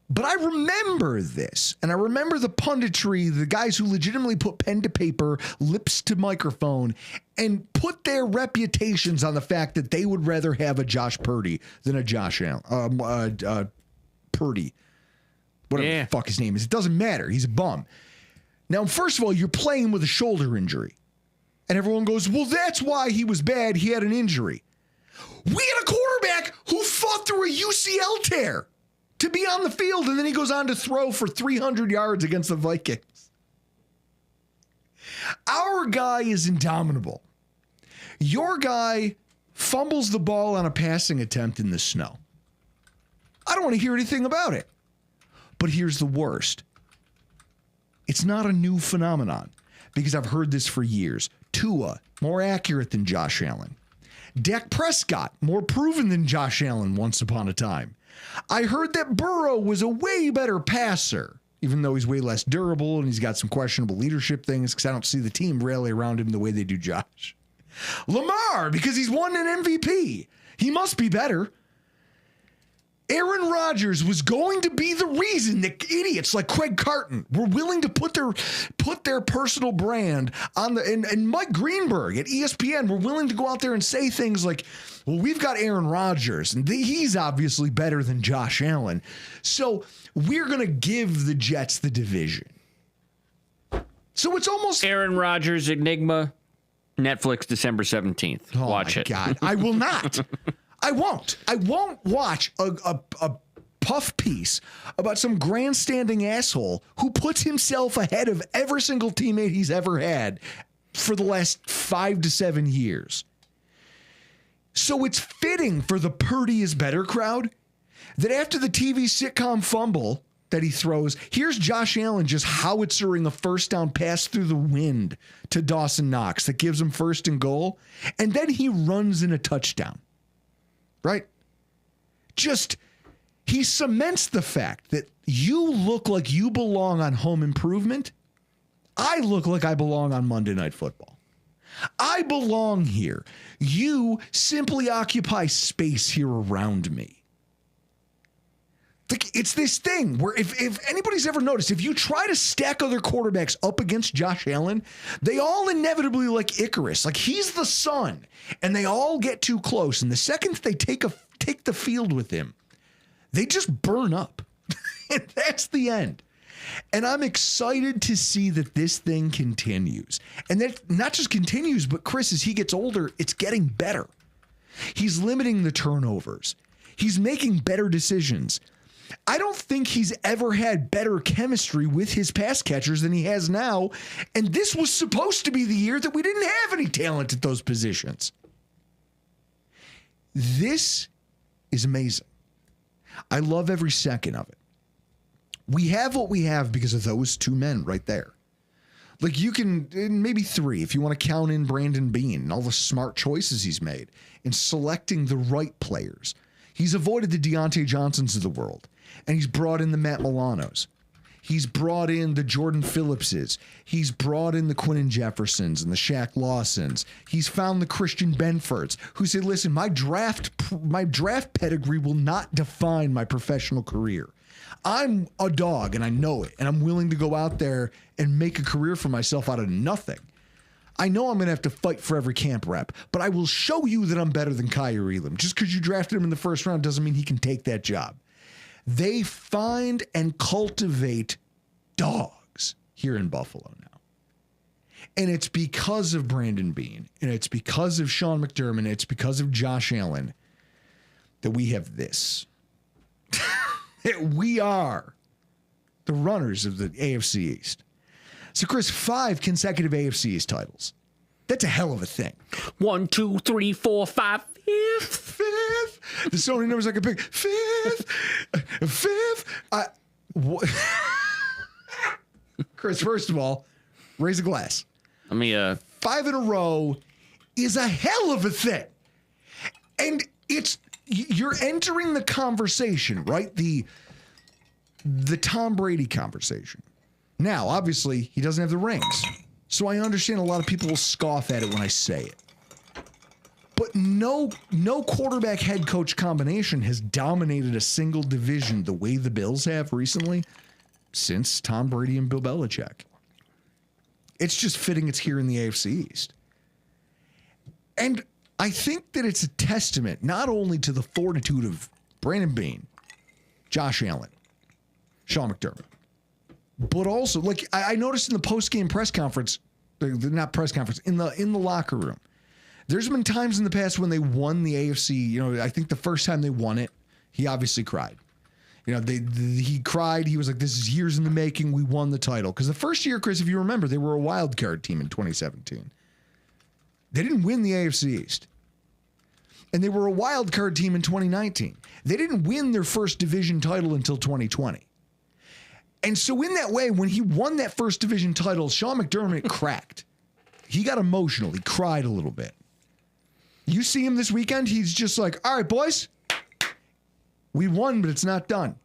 But I remember this, and I remember the punditry, the guys who legitimately put pen to paper, lips to microphone, and put their reputations on the fact that they would rather have a Josh Purdy than a Josh Allen. Purdy. Whatever the fuck his name is. It doesn't matter. He's a bum. Now, first of all, you're playing with a shoulder injury. And everyone goes, well, that's why he was bad. He had an injury. We had a quarterback who fought through a UCL tear to be on the field, and then he goes on to throw for 300 yards against the Vikings. Our guy is indomitable. Your guy fumbles the ball on a passing attempt in the snow. I don't want to hear anything about it. But here's the worst. It's not a new phenomenon because I've heard this for years. Tua, more accurate than Josh Allen. Dak Prescott, more proven than Josh Allen once upon a time. I heard that Burrow was a way better passer, even though he's way less durable and he's got some questionable leadership things because I don't see the team rally around him the way they do Josh. Lamar, because he's won an MVP. He must be better. Aaron Rodgers was going to be the reason that idiots like Craig Carton were willing to put their personal brand on the and Mike Greenberg at ESPN were willing to go out there and say things like, well, we've got Aaron Rodgers and he's obviously better than Josh Allen. So we're going to give the Jets the division. So it's almost Aaron Rodgers Enigma, Netflix, December 17th. Watch it. God, I will not. I won't. I won't watch a puff piece about some grandstanding asshole who puts himself ahead of every single teammate he's ever had for the last 5 to 7 years. So it's fitting for the Purdy is better crowd that after the TV sitcom fumble that he throws, here's Josh Allen just howitzering a first down pass through the wind to Dawson Knox that gives him first and goal, and then he runs in a touchdown. Right? Just, he cements the fact that you look like you belong on Home Improvement. I look like I belong on Monday Night Football. I belong here. You simply occupy space here around me. It's this thing where if anybody's ever noticed, if you try to stack other quarterbacks up against Josh Allen, they all inevitably like Icarus. Like he's the sun and they all get too close. And the second they take the field with him, they just burn up. And that's the end. And I'm excited to see that this thing continues. And that not just continues, but Chris, as he gets older, it's getting better. He's limiting the turnovers. He's making better decisions. I don't think he's ever had better chemistry with his pass catchers than he has now. And this was supposed to be the year that we didn't have any talent at those positions. This is amazing. I love every second of it. We have what we have because of those two men right there. Like you can, maybe three, if you want to count in Brandon Beane and all the smart choices he's made in selecting the right players. He's avoided the Deontay Johnsons of the world. And he's brought in the Matt Milanos. He's brought in the Jordan Phillipses. He's brought in the Quinnen Jeffersons and the Shaq Lawsons. He's found the Christian Benfords who say, listen, my draft pedigree will not define my professional career. I'm a dog and I know it. And I'm willing to go out there and make a career for myself out of nothing. I know I'm going to have to fight for every camp rep, but I will show you that I'm better than Kyer Elam. Just because you drafted him in the first round doesn't mean he can take that job. They find and cultivate dogs here in Buffalo now. And it's because of Brandon Beane, and it's because of Sean McDermott, and it's because of Josh Allen that we have this. We are the runners of the AFC East. So, Chris, 5 consecutive AFC East titles. That's a hell of a thing. 1, 2, 3, 4, 5, 5th. There's so many numbers I can pick. 5th. Chris, first of all, raise a glass. Let me 5 in a row is a hell of a thing. And you're entering the conversation, right? The Tom Brady conversation. Now, obviously, he doesn't have the rings. So I understand a lot of people will scoff at it when I say it. But no quarterback head coach combination has dominated a single division the way the Bills have recently since Tom Brady and Bill Belichick. It's just fitting it's here in the AFC East. And I think that it's a testament not only to the fortitude of Brandon Beane, Josh Allen, Sean McDermott, but also, like I noticed in the post-game press conference, not press conference, in the locker room, there's been times in the past when they won the AFC. I think the first time they won it, he obviously cried. He cried. He was like, "This is years in the making. We won the title." Because the first year, Chris, if you remember, they were a wild card team in 2017. They didn't win the AFC East. And they were a wild card team in 2019. They didn't win their first division title until 2020. And so in that way, when he won that first division title, Sean McDermott cracked. He got emotional. He cried a little bit. You see him this weekend, he's just like, "All right, boys, we won, but it's not done."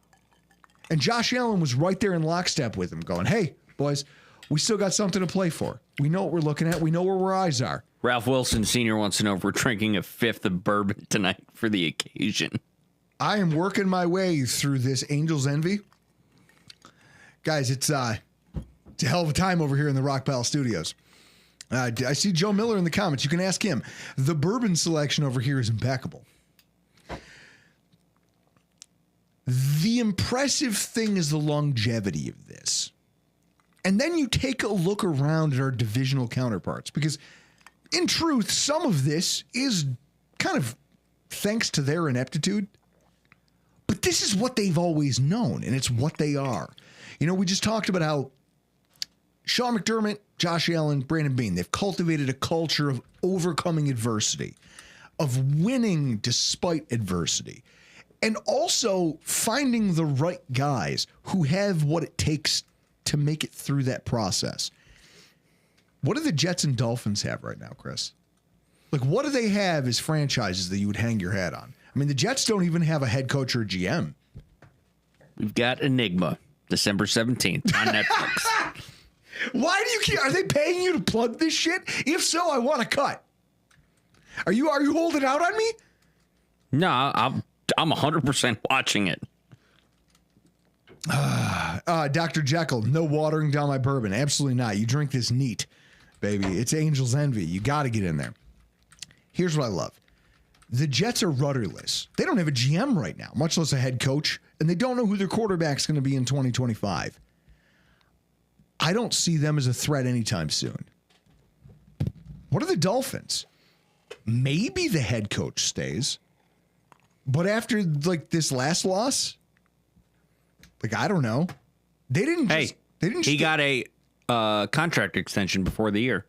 And Josh Allen was right there in lockstep with him going, "Hey, boys, we still got something to play for. We know what we're looking at. We know where our eyes are." Ralph Wilson Sr. wants to know if we're drinking a fifth of bourbon tonight for the occasion. I am working my way through this Angels envy. Guys, it's a hell of a time over here in the Rock Pile Studios. I see Joe Miller in the comments. You can ask him. The bourbon selection over here is impeccable. The impressive thing is the longevity of this. And then you take a look around at our divisional counterparts, because in truth, some of this is kind of thanks to their ineptitude. But this is what they've always known, and it's what they are. We just talked about how Sean McDermott, Josh Allen, Brandon Beane, they've cultivated a culture of overcoming adversity, of winning despite adversity, and also finding the right guys who have what it takes to make it through that process. What do the Jets and Dolphins have right now, Chris? Like, what do they have as franchises that you would hang your hat on? I mean, the Jets don't even have a head coach or a GM. We've got Enigma, December 17th on Netflix. Why do you keep? Are they paying you to plug this shit? If so, I want a cut. Are you holding out on me? No, I'm 100% watching it. Dr. Jekyll, no watering down my bourbon. Absolutely not. You drink this neat, baby. It's Angel's Envy. You got to get in there. Here's what I love. The Jets are rudderless. They don't have a GM right now, much less a head coach, and they don't know who their quarterback's going to be in 2025. I don't see them as a threat anytime soon. What are the Dolphins? Maybe the head coach stays, but after this last loss, I don't know. They didn't. He got a contract extension before the year.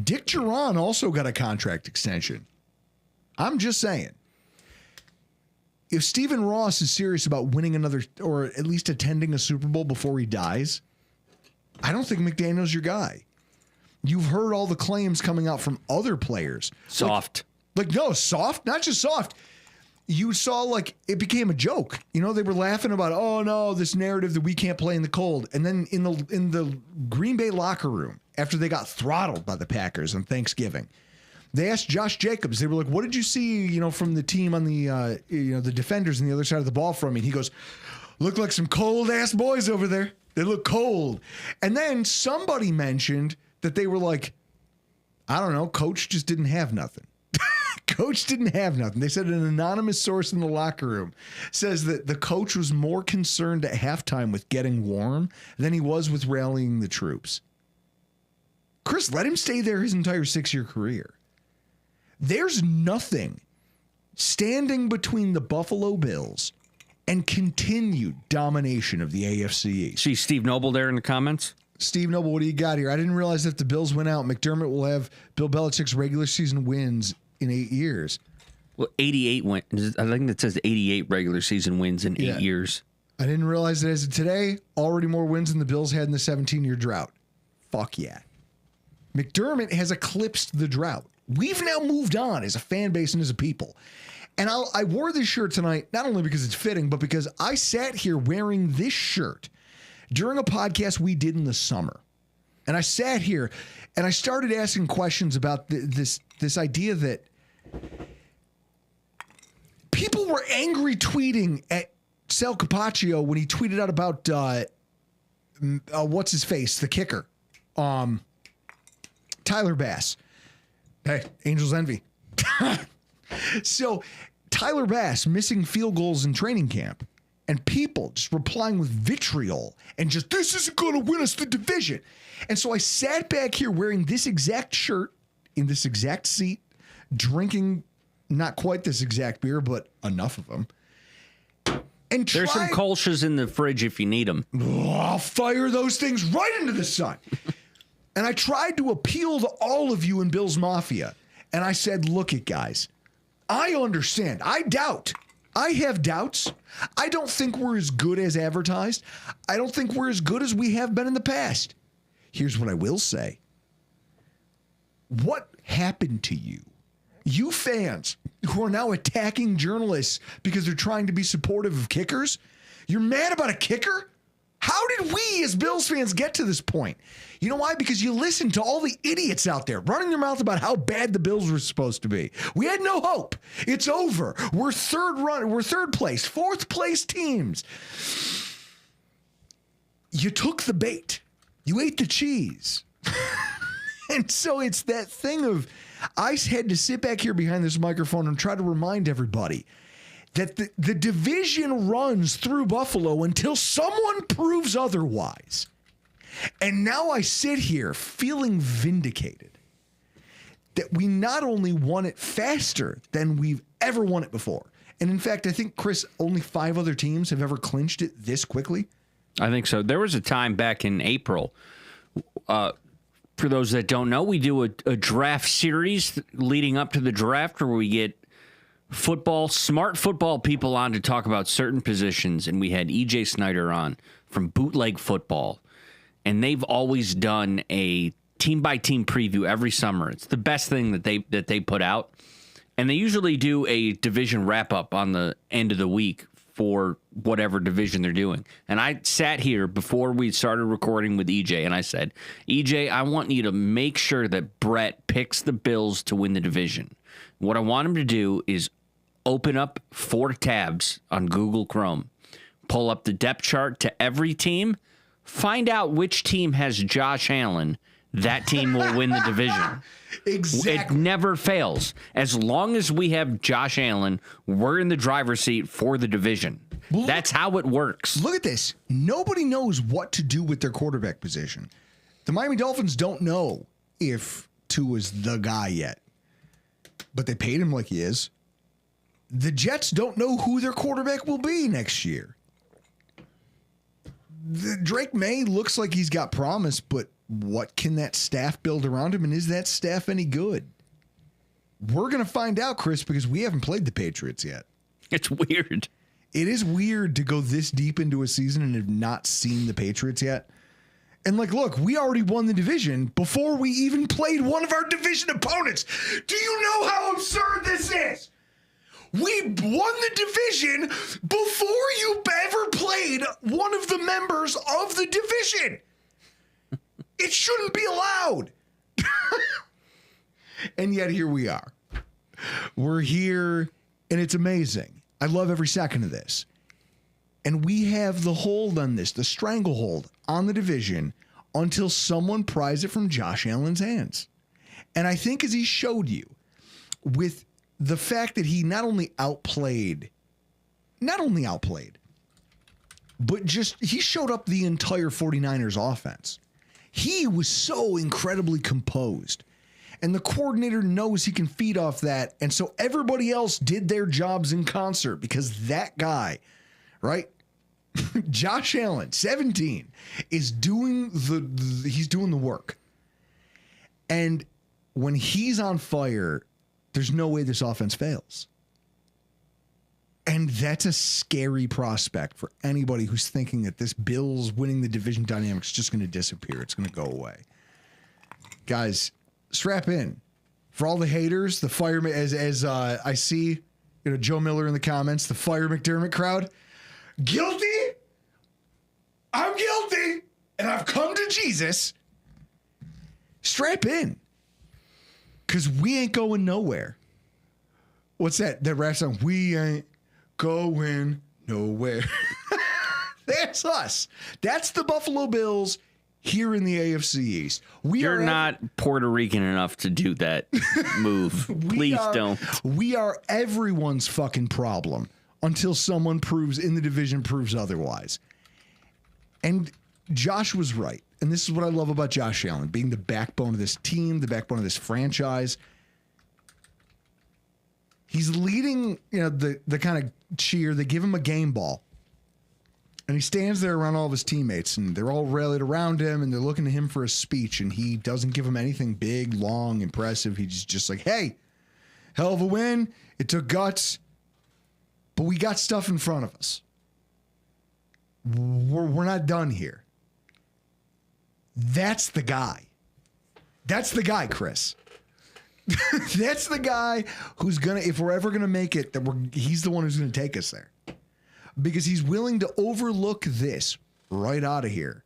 Dick Geron also got a contract extension. I'm just saying. If Stephen Ross is serious about winning another, or at least attending a Super Bowl before he dies, I don't think McDaniel's your guy. You've heard all the claims coming out from other players. Soft. No, soft, not just soft. You saw it became a joke. They were laughing about, oh no, this narrative that we can't play in the cold. And then in the Green Bay locker room, after they got throttled by the Packers on Thanksgiving, they asked Josh Jacobs, they were like, what did you see, from the team on the, the defenders on the other side of the ball from me? And he goes, look like some cold ass boys over there. They look cold. And then somebody mentioned that they were like, I don't know, coach just didn't have nothing. Coach didn't have nothing. They said an anonymous source in the locker room says that the coach was more concerned at halftime with getting warm than he was with rallying the troops. Chris, let him stay there his entire 6-year career. There's nothing standing between the Buffalo Bills and continued domination of the AFC East. See Steve Noble there in the comments? Steve Noble, what do you got here? I didn't realize that if the Bills win out, McDermott will have Bill Belichick's regular season wins in 8 years. Well, 88 wins. I think it says 88 regular season wins in 8 years. I didn't realize that as of today, already more wins than the Bills had in the 17-year drought. Fuck yeah. McDermott has eclipsed the drought. We've now moved on as a fan base and as a people. And I wore this shirt tonight, not only because it's fitting, but because I sat here wearing this shirt during a podcast we did in the summer. And I sat here and I started asking questions about this idea that people were angry tweeting at Sal Capaccio when he tweeted out about what's his face, the kicker, Tyler Bass. Hey, Angels envy. So Tyler Bass missing field goals in training camp, and people just replying with vitriol and just, this isn't going to win us the division. And so I sat back here wearing this exact shirt in this exact seat, drinking not quite this exact beer, but enough of them. And there's some Kolsch's in the fridge if you need them. Oh, I'll fire those things right into the sun. And I tried to appeal to all of you in Bills Mafia. And I said, look it, guys, I understand. I have doubts. I don't think we're as good as advertised. I don't think we're as good as we have been in the past. Here's what I will say. What happened to you? You fans who are now attacking journalists because they're trying to be supportive of kickers? You're mad about a kicker? How did we as Bills fans get to this point? You know why? Because you listen to all the idiots out there running their mouth about how bad the Bills were supposed to be. We had no hope. It's over. We're third place, fourth place teams. You took the bait. You ate the cheese. And so it's that thing of, I had to sit back here behind this microphone and try to remind everybody that the division runs through Buffalo until someone proves otherwise. And now I sit here feeling vindicated that we not only won it faster than we've ever won it before. And in fact, I think, Chris, only 5 other teams have ever clinched it this quickly. I think so. There was a time back in April. For those that don't know, we do a draft series leading up to the draft where we get smart football people on to talk about certain positions. And we had EJ Snyder on from Bootleg Football. And they've always done a team-by-team preview every summer. It's the best thing that they put out. And they usually do a division wrap-up on the end of the week for whatever division they're doing. And I sat here before we started recording with EJ, and I said, EJ, I want you to make sure that Brett picks the Bills to win the division. What I want him to do is open up 4 tabs on Google Chrome, pull up the depth chart to every team, find out which team has Josh Allen. That team will win the division. Exactly. It never fails. As long as we have Josh Allen, we're in the driver's seat for the division. Well, that's how it works. Look at this. Nobody knows what to do with their quarterback position. The Miami Dolphins don't know if Tua's the guy yet, but they paid him like he is. The Jets don't know who their quarterback will be next year. Drake May looks like he's got promise, but what can that staff build around him, and is that staff any good? We're going to find out, Chris, because we haven't played the Patriots yet. It's weird. It is weird to go this deep into a season and have not seen the Patriots yet. And look, we already won the division before we even played one of our division opponents. Do you know how absurd this is? We won the division before you ever played one of the members of the division. It shouldn't be allowed. And yet here we are. We're here, and it's amazing. I love every second of this. And we have the hold on this, the stranglehold on the division until someone pries it from Josh Allen's hands. And I think as he showed you with the fact that he not only outplayed, but just he showed up the entire 49ers offense. He was so incredibly composed. And the coordinator knows he can feed off that. And so everybody else did their jobs in concert because that guy, right? Josh Allen, 17, is doing he's doing the work. And when he's on fire, there's no way this offense fails. And that's a scary prospect for anybody who's thinking that this Bills winning the division dynamic is just going to disappear. It's going to go away. guys, strap in. For all the haters, the Fire, as I see, Joe Miller in the comments, the Fire McDermott crowd, guilty? I'm guilty, and I've come to Jesus. Strap in, because we ain't going nowhere. What's that rap song? We ain't going nowhere. That's us. That's the Buffalo Bills here in the AFC East. You're not Puerto Rican enough to do that move. Please don't. We are everyone's fucking problem until someone in the division proves otherwise. And Josh was right. And this is what I love about Josh Allen, being the backbone of this team, the backbone of this franchise. He's leading, the kind of cheer. They give him a game ball. And he stands there around all of his teammates, and they're all rallied around him, and they're looking to him for a speech, and he doesn't give them anything big, long, impressive. He's just like, hey, hell of a win. It took guts, but we got stuff in front of us. We're not done here. That's the guy. That's the guy, Chris. That's the guy who's going to, if we're ever going to make it, he's the one who's going to take us there. Because he's willing to overlook this right out of here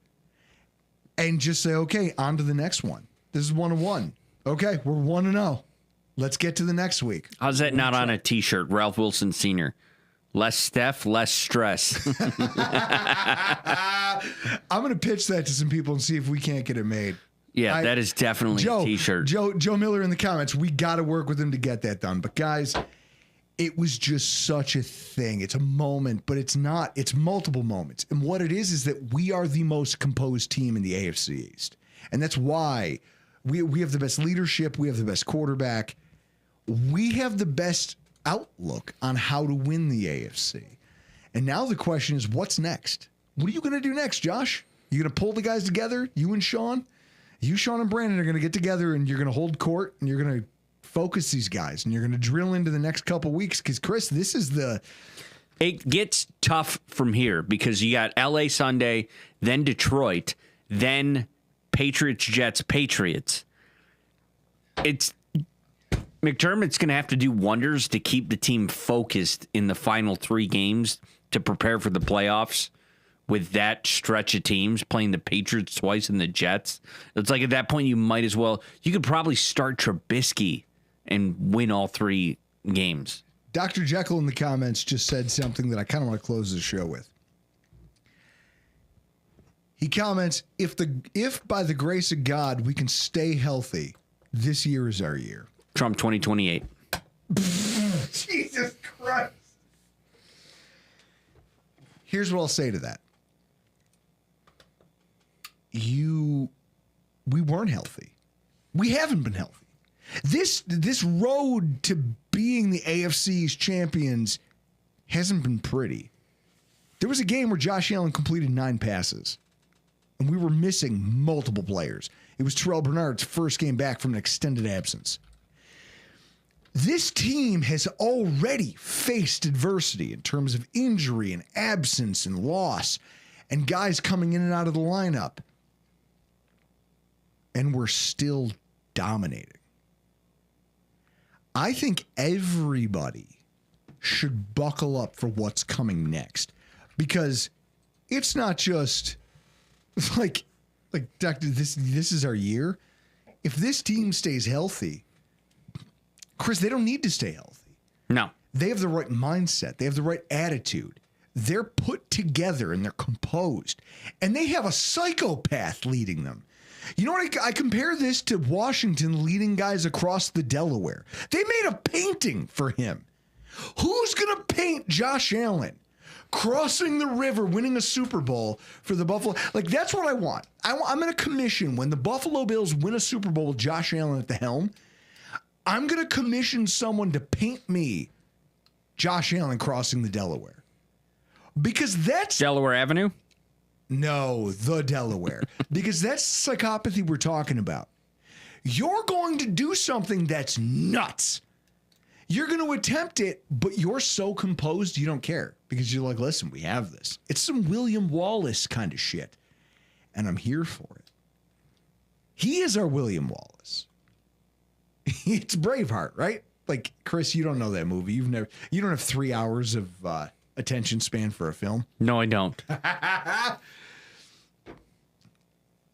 and just say, okay, on to the next one. This is 1-1. Okay, we're 1-0. Let's get to the next week. How's that not on a T-shirt? Ralph Wilson Sr. Less Steph, less stress. I'm going to pitch that to some people and see if we can't get it made. Yeah, that is definitely a T-shirt. Joe Miller in the comments. We got to work with him to get that done. But guys, it was just such a thing. It's a moment, but it's not. It's multiple moments. And what it is that we are the most composed team in the AFC East. And that's why we have the best leadership. We have the best quarterback. We have the best outlook on how to win the AFC. And now the question is, what's next? What are you going to do next, Josh? You going to pull the guys together, you and Sean? You, Sean, and Brandon are going to get together, and you're going to hold court, and you're going to focus these guys, and you're going to drill into the next couple weeks. Because, Chris, this is it gets tough from here because you got LA Sunday, then Detroit, then Patriots, Jets, Patriots. McDermott's going to have to do wonders to keep the team focused in the final 3 games to prepare for the playoffs with that stretch of teams, playing the Patriots twice and the Jets. It's like at that point you could probably start Trubisky and win all 3 games. Dr. Jekyll in the comments just said something that I kind of want to close the show with. He comments, if by the grace of God we can stay healthy, this year is our year. Trump 2028. Jesus Christ. Here's what I'll say to that. We weren't healthy. We haven't been healthy. This road to being the AFC's champions hasn't been pretty. There was a game where Josh Allen completed 9 passes, and we were missing multiple players. It was Terrell Bernard's first game back from an extended absence. This team has already faced adversity in terms of injury and absence and loss and guys coming in and out of the lineup. And we're still dominating. I think everybody should buckle up for what's coming next, because it's not just like Doctor, this is our year. If this team stays healthy, Chris, they don't need to stay healthy. No. They have the right mindset. They have the right attitude. They're put together and they're composed. And they have a psychopath leading them. You know what? I compare this to Washington leading guys across the Delaware. They made a painting for him. Who's going to paint Josh Allen crossing the river, winning a Super Bowl for the Buffalo? Like, that's what I want. I'm going to commission, when the Buffalo Bills win a Super Bowl with Josh Allen at the helm, I'm going to commission someone to paint me Josh Allen crossing the Delaware. Because that's... Delaware Avenue? No, the Delaware. Because that's psychopathy we're talking about. You're going to do something that's nuts. You're going to attempt it, but you're so composed you don't care. Because you're like, listen, we have this. It's some William Wallace kind of shit. And I'm here for it. He is our William Wallace. It's Braveheart, right? Like, Chris, you don't know that movie. You don't have 3 hours of attention span for a film. No, I don't.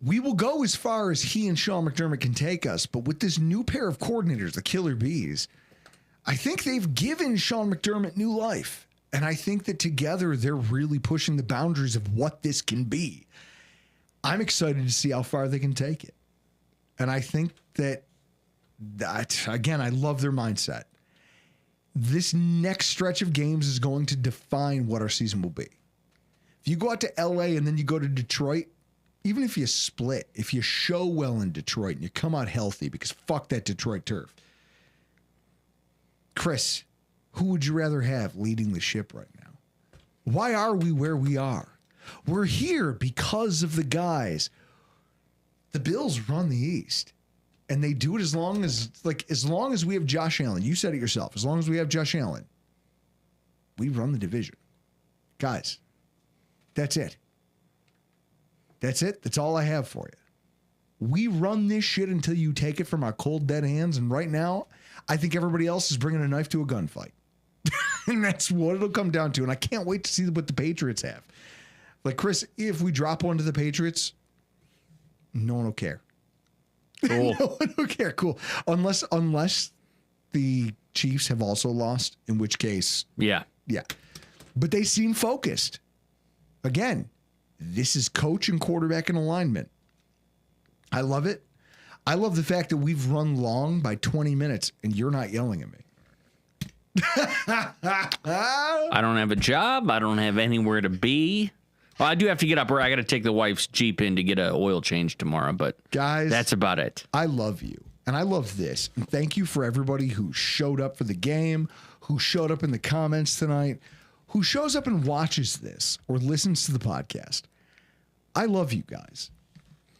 We will go as far as he and Sean McDermott can take us, but with this new pair of coordinators, the Killer Bees, I think they've given Sean McDermott new life. And I think that together they're really pushing the boundaries of what this can be. I'm excited to see how far they can take it. And I think that again, I love their mindset. This next stretch of games is going to define what our season will be. If you go out to LA and then you go to Detroit, even if you split, if you show well in Detroit and you come out healthy, because fuck that Detroit turf. Chris, who would you rather have leading the ship right now? Why are we where we are? We're here because of the guys. The Bills run the East. And they do it as long as we have Josh Allen. You said it yourself. As long as we have Josh Allen, we run the division. Guys, that's it. That's it. That's all I have for you. We run this shit until you take it from our cold, dead hands. And right now, I think everybody else is bringing a knife to a gunfight. And that's what it'll come down to. And I can't wait to see what the Patriots have. Like, Chris, if we drop one to the Patriots, no one will care. Cool. No one will care. Cool. Unless the Chiefs have also lost, in which case. Yeah. Yeah. But they seem focused. Again, this is coach and quarterback in alignment. I love it. I love the fact that we've run long by 20 minutes and you're not yelling at me. I don't have a job. I don't have anywhere to be. Well, I do have to get up. I got to take the wife's Jeep in to get an oil change tomorrow, but guys, that's about it. I love you, and I love this. And thank you for everybody who showed up for the game, who showed up in the comments tonight, who shows up and watches this or listens to the podcast. I love you guys.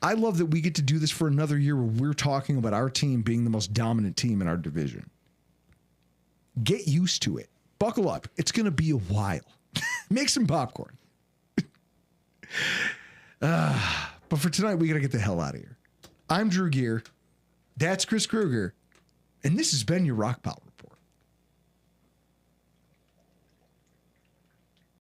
I love that we get to do this for another year where we're talking about our team being the most dominant team in our division. Get used to it. Buckle up. It's going to be a while. Make some popcorn. But for tonight, we got to get the hell out of here. I'm Drew Gear. That's Chris Kruger. And this has been your Rock Power.